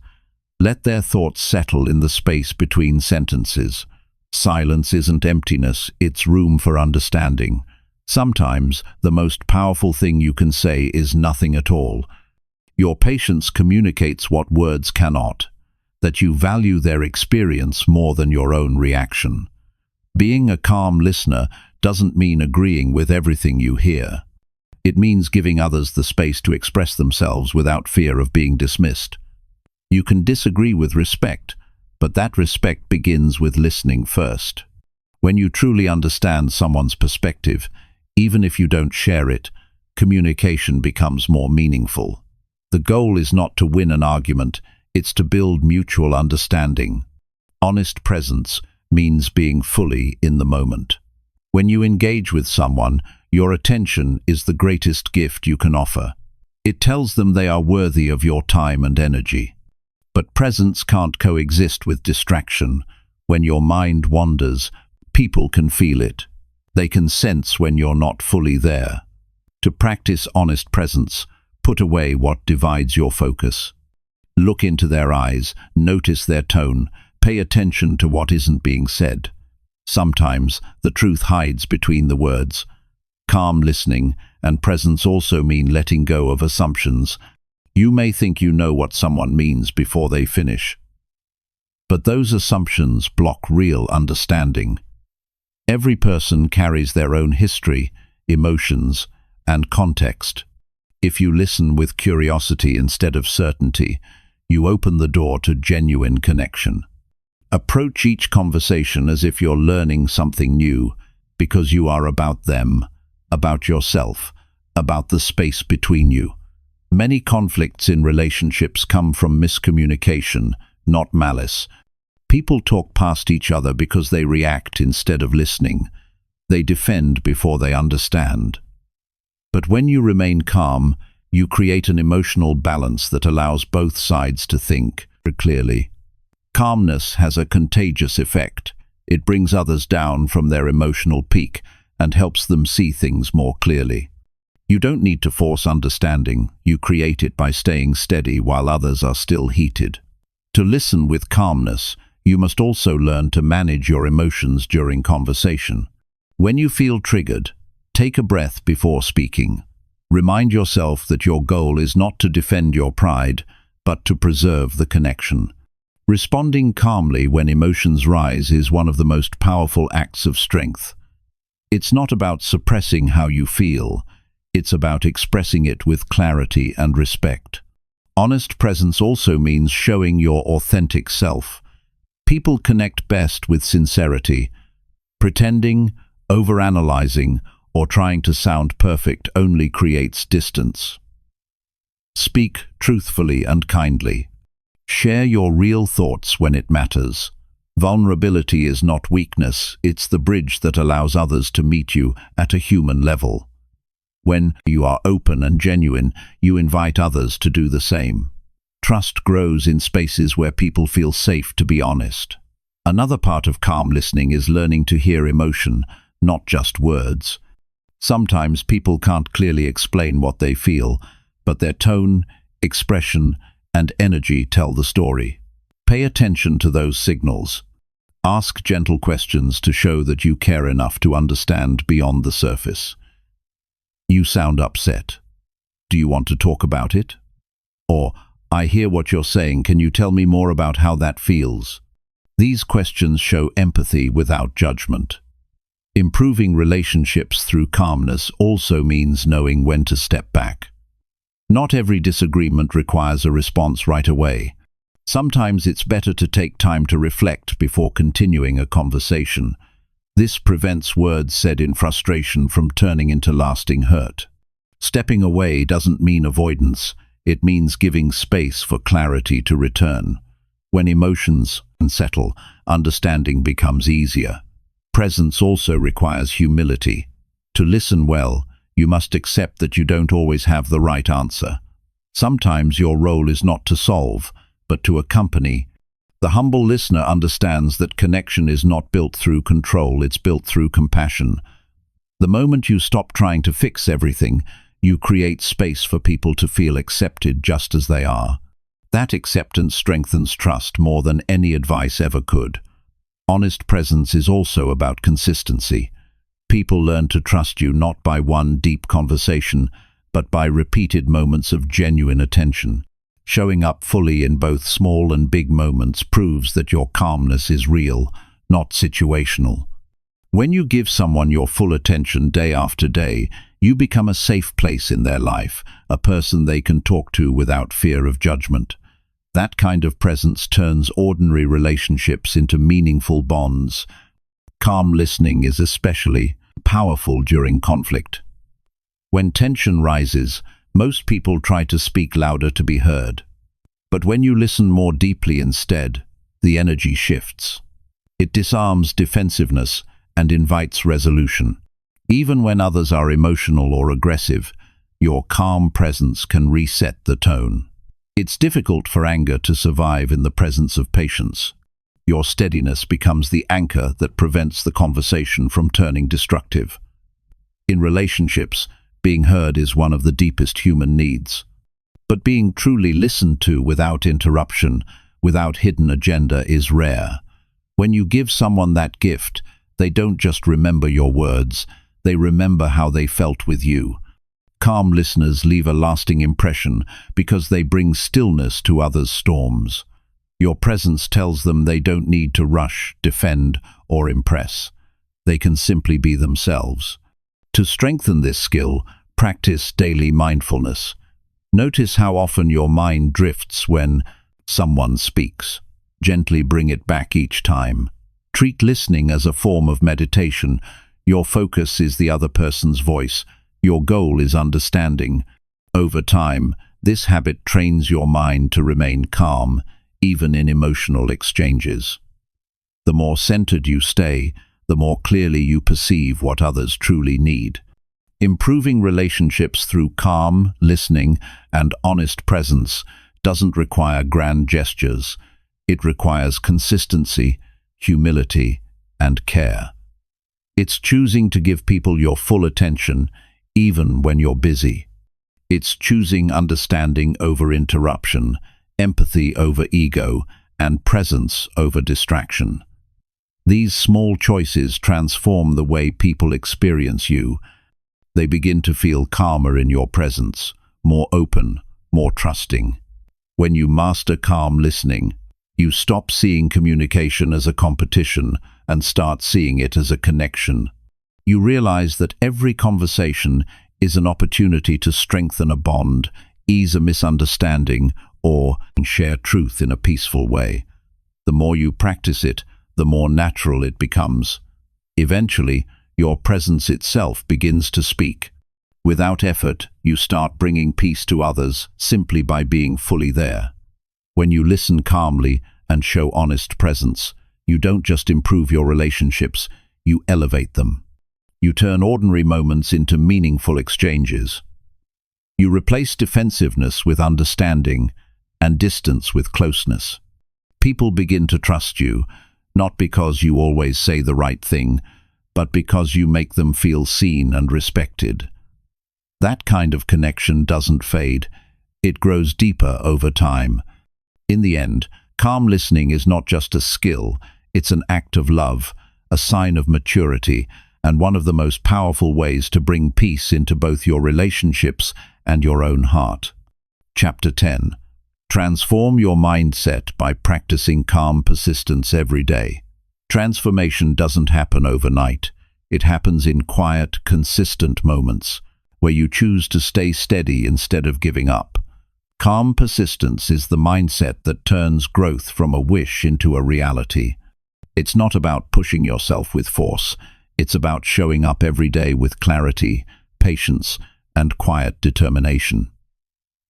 Let their thoughts settle in the space between sentences. Silence isn't emptiness, it's room for understanding. Sometimes, the most powerful thing you can say is nothing at all. Your patience communicates what words cannot, that you value their experience more than your own reaction. Being a calm listener doesn't mean agreeing with everything you hear. It means giving others the space to express themselves without fear of being dismissed. You can disagree with respect, but that respect begins with listening first. When you truly understand someone's perspective, even if you don't share it, communication becomes more meaningful. The goal is not to win an argument, it's to build mutual understanding. Honest presence means being fully in the moment. When you engage with someone, your attention is the greatest gift you can offer. It tells them they are worthy of your time and energy. But presence can't coexist with distraction. When your mind wanders, people can feel it. They can sense when you're not fully there. To practice honest presence, put away what divides your focus. Look into their eyes, notice their tone, pay attention to what isn't being said. Sometimes the truth hides between the words. Calm listening and presence also mean letting go of assumptions. You may think you know what someone means before they finish. But those assumptions block real understanding. Every person carries their own history, emotions, and context. If you listen with curiosity instead of certainty, you open the door to genuine connection. Approach each conversation as if you're learning something new, because you are about them, about yourself, about the space between you. Many conflicts in relationships come from miscommunication, not malice. People talk past each other because they react instead of listening. They defend before they understand. But when you remain calm, you create an emotional balance that allows both sides to think clearly. Calmness has a contagious effect. It brings others down from their emotional peak and helps them see things more clearly. You don't need to force understanding. You create it by staying steady while others are still heated. To listen with calmness, you must also learn to manage your emotions during conversation. When you feel triggered, take a breath before speaking. Remind yourself that your goal is not to defend your pride, but to preserve the connection. Responding calmly when emotions rise is one of the most powerful acts of strength. It's not about suppressing how you feel. It's about expressing it with clarity and respect. Honest presence also means showing your authentic self. People connect best with sincerity. Pretending, overanalyzing, or trying to sound perfect only creates distance. Speak truthfully and kindly. Share your real thoughts when it matters. Vulnerability is not weakness, it's the bridge that allows others to meet you at a human level. When you are open and genuine, you invite others to do the same. Trust grows in spaces where people feel safe to be honest. Another part of calm listening is learning to hear emotion, not just words. Sometimes people can't clearly explain what they feel, but their tone, expression, and energy tell the story. Pay attention to those signals. Ask gentle questions to show that you care enough to understand beyond the surface. You sound upset. Do you want to talk about it? Or, I hear what you're saying, can you tell me more about how that feels? These questions show empathy without judgment. Improving relationships through calmness also means knowing when to step back. Not every disagreement requires a response right away. Sometimes it's better to take time to reflect before continuing a conversation. This prevents words said in frustration from turning into lasting hurt. Stepping away doesn't mean avoidance. It means giving space for clarity to return. When emotions settle, understanding becomes easier. Presence also requires humility. To listen well, you must accept that you don't always have the right answer. Sometimes your role is not to solve, but to accompany. The humble listener understands that connection is not built through control, it's built through compassion. The moment you stop trying to fix everything, you create space for people to feel accepted just as they are. That acceptance strengthens trust more than any advice ever could. Honest presence is also about consistency. People learn to trust you not by one deep conversation, but by repeated moments of genuine attention. Showing up fully in both small and big moments proves that your calmness is real, not situational. When you give someone your full attention day after day, You become a safe place in their life, a person they can talk to without fear of judgment. That kind of presence turns ordinary relationships into meaningful bonds. Calm listening is especially powerful during conflict. When tension rises, most people try to speak louder to be heard. But when you listen more deeply instead, the energy shifts. It disarms defensiveness and invites resolution. Even when others are emotional or aggressive, your calm presence can reset the tone. It's difficult for anger to survive in the presence of patience. Your steadiness becomes the anchor that prevents the conversation from turning destructive. In relationships, being heard is one of the deepest human needs. But being truly listened to without interruption, without hidden agenda, is rare. When you give someone that gift, they don't just remember your words, they remember how they felt with you. Calm listeners leave a lasting impression because they bring stillness to others' storms. Your presence tells them they don't need to rush, defend, or impress. They can simply be themselves. To strengthen this skill, practice daily mindfulness. Notice how often your mind drifts when someone speaks. Gently bring it back each time. Treat listening as a form of meditation. Your focus is the other person's voice. Your goal is understanding. Over time, this habit trains your mind to remain calm, even in emotional exchanges. The more centered you stay, the more clearly you perceive what others truly need. Improving relationships through calm, listening, and honest presence doesn't require grand gestures. It requires consistency, humility, and care. It's choosing to give people your full attention, even when you're busy. It's choosing understanding over interruption, empathy over ego, and presence over distraction. These small choices transform the way people experience you. They begin to feel calmer in your presence, more open, more trusting. When you master calm listening, you stop seeing communication as a competition and start seeing it as a connection. You realize that every conversation is an opportunity to strengthen a bond, ease a misunderstanding, or share truth in a peaceful way. The more you practice it, the more natural it becomes. Eventually, your presence itself begins to speak. Without effort, you start bringing peace to others simply by being fully there. When you listen calmly and show honest presence, you don't just improve your relationships, you elevate them. You turn ordinary moments into meaningful exchanges. You replace defensiveness with understanding and distance with closeness. People begin to trust you, not because you always say the right thing, but because you make them feel seen and respected. That kind of connection doesn't fade. It grows deeper over time. In the end, calm listening is not just a skill, it's an act of love, a sign of maturity, and one of the most powerful ways to bring peace into both your relationships and your own heart. Chapter 10. Transform your mindset by practicing calm persistence every day. Transformation doesn't happen overnight. It happens in quiet, consistent moments, where you choose to stay steady instead of giving up. Calm persistence is the mindset that turns growth from a wish into a reality. It's not about pushing yourself with force. It's about showing up every day with clarity, patience, and quiet determination.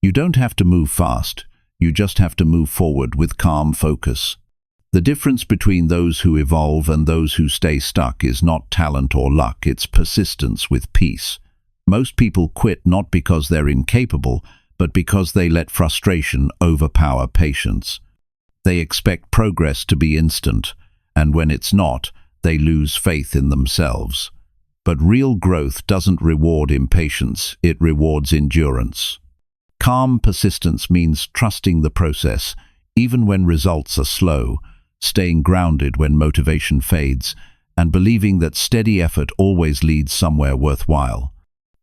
You don't have to move fast. You just have to move forward with calm focus. The difference between those who evolve and those who stay stuck is not talent or luck, it's persistence with peace. Most people quit not because they're incapable, but because they let frustration overpower patience. They expect progress to be instant, and when it's not, they lose faith in themselves. But real growth doesn't reward impatience, it rewards endurance. Calm persistence means trusting the process, even when results are slow, staying grounded when motivation fades, and believing that steady effort always leads somewhere worthwhile.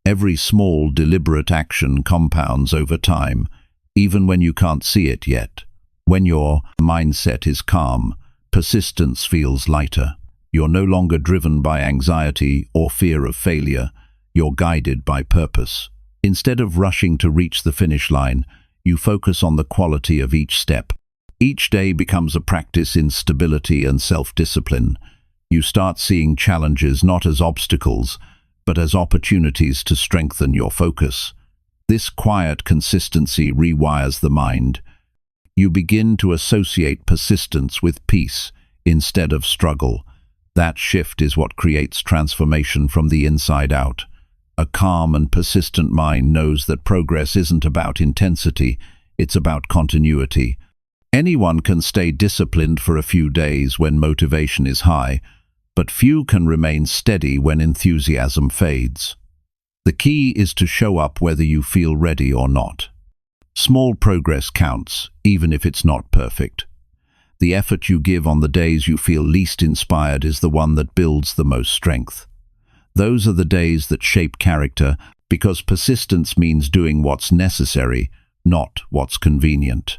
Every small, deliberate action compounds over time, even when you can't see it yet. When your mindset is calm, persistence feels lighter. You're no longer driven by anxiety or fear of failure. you're guided by purpose. Instead of rushing to reach the finish line, you focus on the quality of each step. Each day becomes a practice in stability and self-discipline. You start seeing challenges not as obstacles, but as opportunities to strengthen your focus. This quiet consistency rewires the mind. You begin to associate persistence with peace instead of struggle. That shift is what creates transformation from the inside out. A calm and persistent mind knows that progress isn't about intensity, it's about continuity. Anyone can stay disciplined for a few days when motivation is high, but few can remain steady when enthusiasm fades. The key is to show up whether you feel ready or not. Small progress counts, even if it's not perfect. The effort you give on the days you feel least inspired is the one that builds the most strength. Those are the days that shape character, because persistence means doing what's necessary, not what's convenient.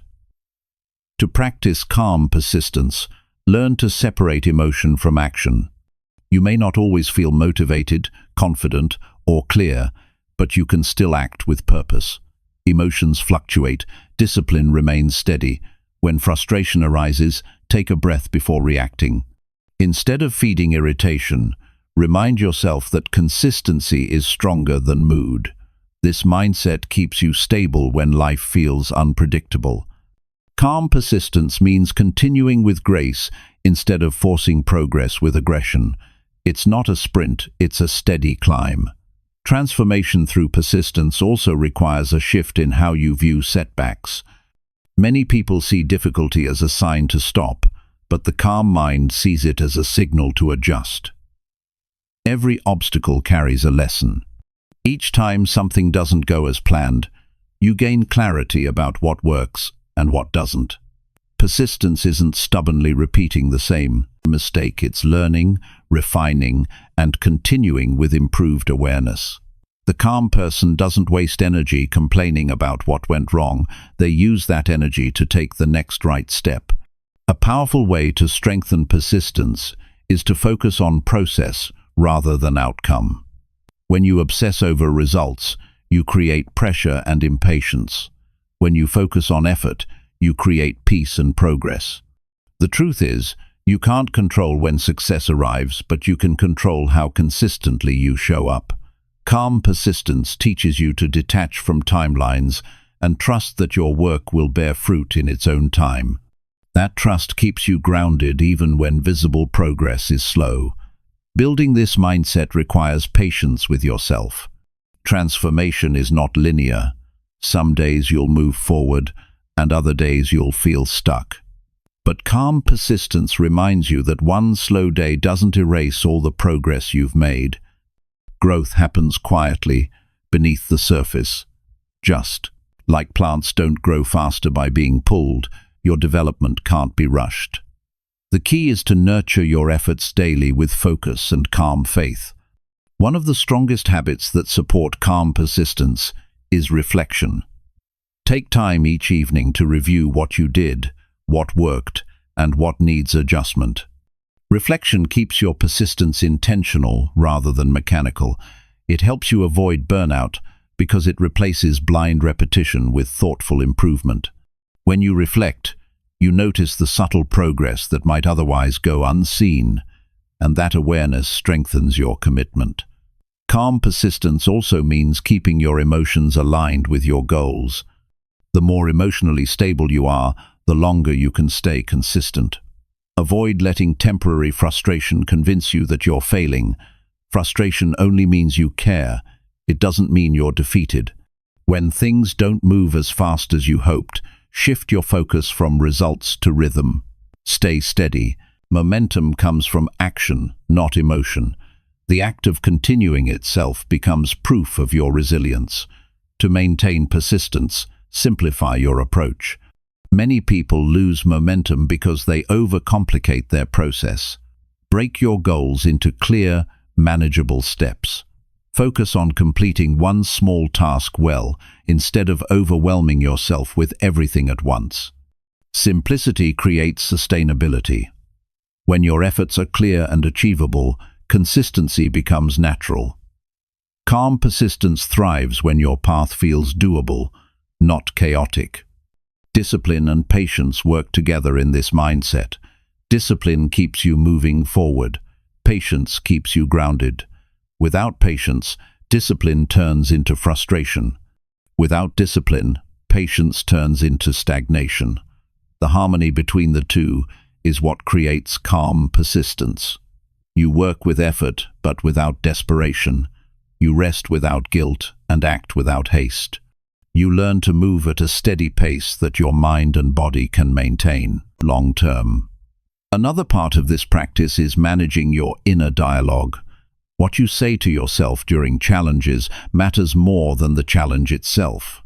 To practice calm persistence, learn to separate emotion from action. You may not always feel motivated, confident, or clear, but you can still act with purpose. Emotions fluctuate, discipline remains steady. When frustration arises, take a breath before reacting. Instead of feeding irritation, remind yourself that consistency is stronger than mood. This mindset keeps you stable when life feels unpredictable. Calm persistence means continuing with grace instead of forcing progress with aggression. It's not a sprint, it's a steady climb. Transformation through persistence also requires a shift in how you view setbacks. Many people see difficulty as a sign to stop, but the calm mind sees it as a signal to adjust. Every obstacle carries a lesson. Each time something doesn't go as planned, you gain clarity about what works and what doesn't. Persistence isn't stubbornly repeating the same mistake, it's learning, refining, and continuing with improved awareness. The calm person doesn't waste energy complaining about what went wrong, they use that energy to take the next right step. A powerful way to strengthen persistence is to focus on process rather than outcome. When you obsess over results, you create pressure and impatience. When you focus on effort, you create peace and progress. The truth is, you can't control when success arrives, but you can control how consistently you show up. Calm persistence teaches you to detach from timelines and trust that your work will bear fruit in its own time. That trust keeps you grounded even when visible progress is slow. Building this mindset requires patience with yourself. Transformation is not linear. Some days you'll move forward, and other days you'll feel stuck. But calm persistence reminds you that one slow day doesn't erase all the progress you've made. Growth happens quietly, beneath the surface. Just like plants don't grow faster by being pulled, your development can't be rushed. The key is to nurture your efforts daily with focus and calm faith. One of the strongest habits that support calm persistence is reflection. Take time each evening to review what you did, what worked, and what needs adjustment. Reflection keeps your persistence intentional rather than mechanical. It helps you avoid burnout because it replaces blind repetition with thoughtful improvement. When you reflect, you notice the subtle progress that might otherwise go unseen, and that awareness strengthens your commitment. Calm persistence also means keeping your emotions aligned with your goals. The more emotionally stable you are, the longer you can stay consistent. Avoid letting temporary frustration convince you that you're failing. Frustration only means you care. It doesn't mean you're defeated. When things don't move as fast as you hoped, shift your focus from results to rhythm. Stay steady. Momentum comes from action, not emotion. The act of continuing itself becomes proof of your resilience. To maintain persistence, simplify your approach. Many people lose momentum because they overcomplicate their process. Break your goals into clear, manageable steps. Focus on completing one small task well, instead of overwhelming yourself with everything at once. Simplicity creates sustainability. When your efforts are clear and achievable, consistency becomes natural. Calm persistence thrives when your path feels doable, not chaotic. Discipline and patience work together in this mindset. Discipline keeps you moving forward. Patience keeps you grounded. Without patience, discipline turns into frustration. Without discipline, patience turns into stagnation. The harmony between the two is what creates calm persistence. You work with effort, but without desperation. You rest without guilt and act without haste. You learn to move at a steady pace that your mind and body can maintain long term. Another part of this practice is managing your inner dialogue. What you say to yourself during challenges matters more than the challenge itself.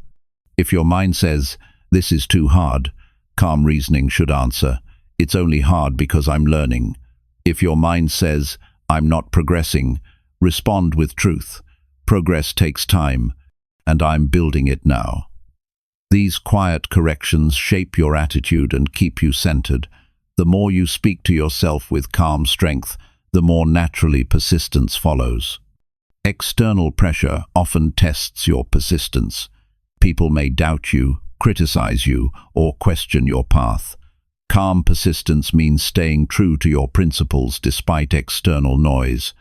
If your mind says, "This is too hard," calm reasoning should answer, "It's only hard because I'm learning." If your mind says, "I'm not progressing," respond with truth. Progress takes time, and I'm building it now. These quiet corrections shape your attitude and keep you centered. The more you speak to yourself with calm strength, the more naturally persistence follows. External pressure often tests your persistence. People may doubt you, criticize you, or question your path. Calm persistence means staying true to your principles despite external noise.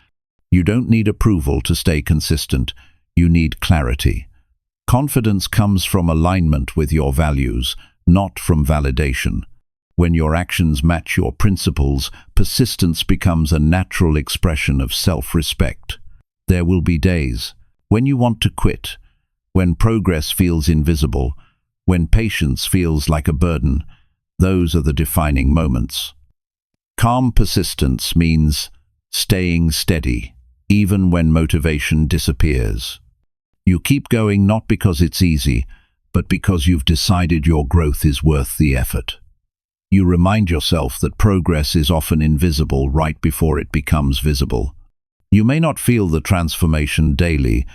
You don't need approval to stay consistent. You need clarity. Confidence comes from alignment with your values, not from validation. When your actions match your principles, persistence becomes a natural expression of self-respect. There will be days when you want to quit, when progress feels invisible, when patience feels like a burden. Those are the defining moments. Calm persistence means staying steady, even when motivation disappears. You keep going not because it's easy, but because you've decided your growth is worth the effort. You remind yourself that progress is often invisible right before it becomes visible. You may not feel the transformation daily,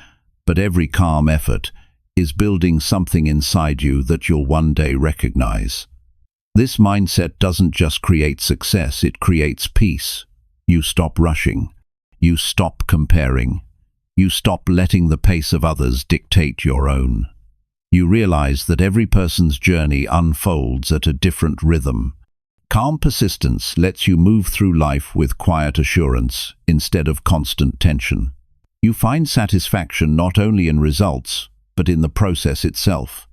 but every calm effort is building something inside you that you'll one day recognize. This mindset doesn't just create success, it creates peace. You stop rushing. You stop comparing. You stop letting the pace of others dictate your own. You realize that every person's journey unfolds at a different rhythm. Calm persistence lets you move through life with quiet assurance instead of constant tension. You find satisfaction not only in results, but in the process itself.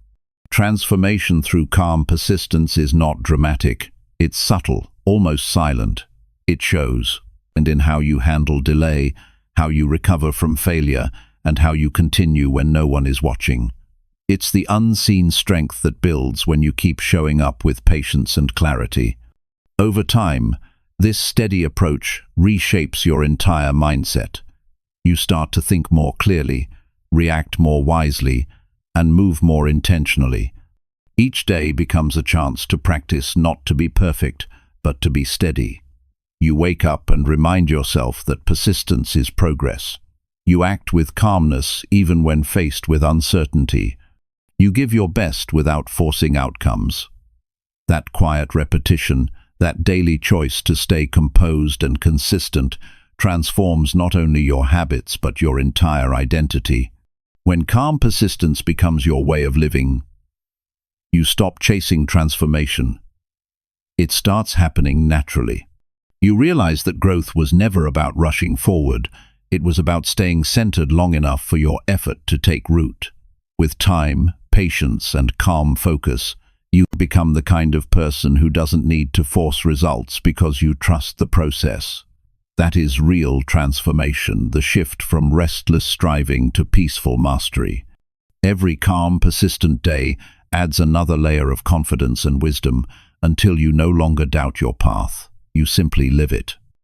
Transformation through calm persistence is not dramatic. It's subtle, almost silent. It shows, and in how you handle delay, how you recover from failure, and how you continue when no one is watching. It's the unseen strength that builds when you keep showing up with patience and clarity. Over time, this steady approach reshapes your entire mindset. You start to think more clearly, react more wisely, and move more intentionally. Each day becomes a chance to practice not to be perfect, but to be steady. You wake up and remind yourself that persistence is progress. You act with calmness even when faced with uncertainty. You give your best without forcing outcomes. That quiet repetition, that daily choice to stay composed and consistent, transforms not only your habits but your entire identity. When calm persistence becomes your way of living, you stop chasing transformation. It starts happening naturally. You realize that growth was never about rushing forward. It was about staying centered long enough for your effort to take root. With time, patience, and calm focus, you become the kind of person who doesn't need to force results because you trust the process. That is real transformation, the shift from restless striving to peaceful mastery. Every calm, persistent day adds another layer of confidence and wisdom until you no longer doubt your path. You simply live it.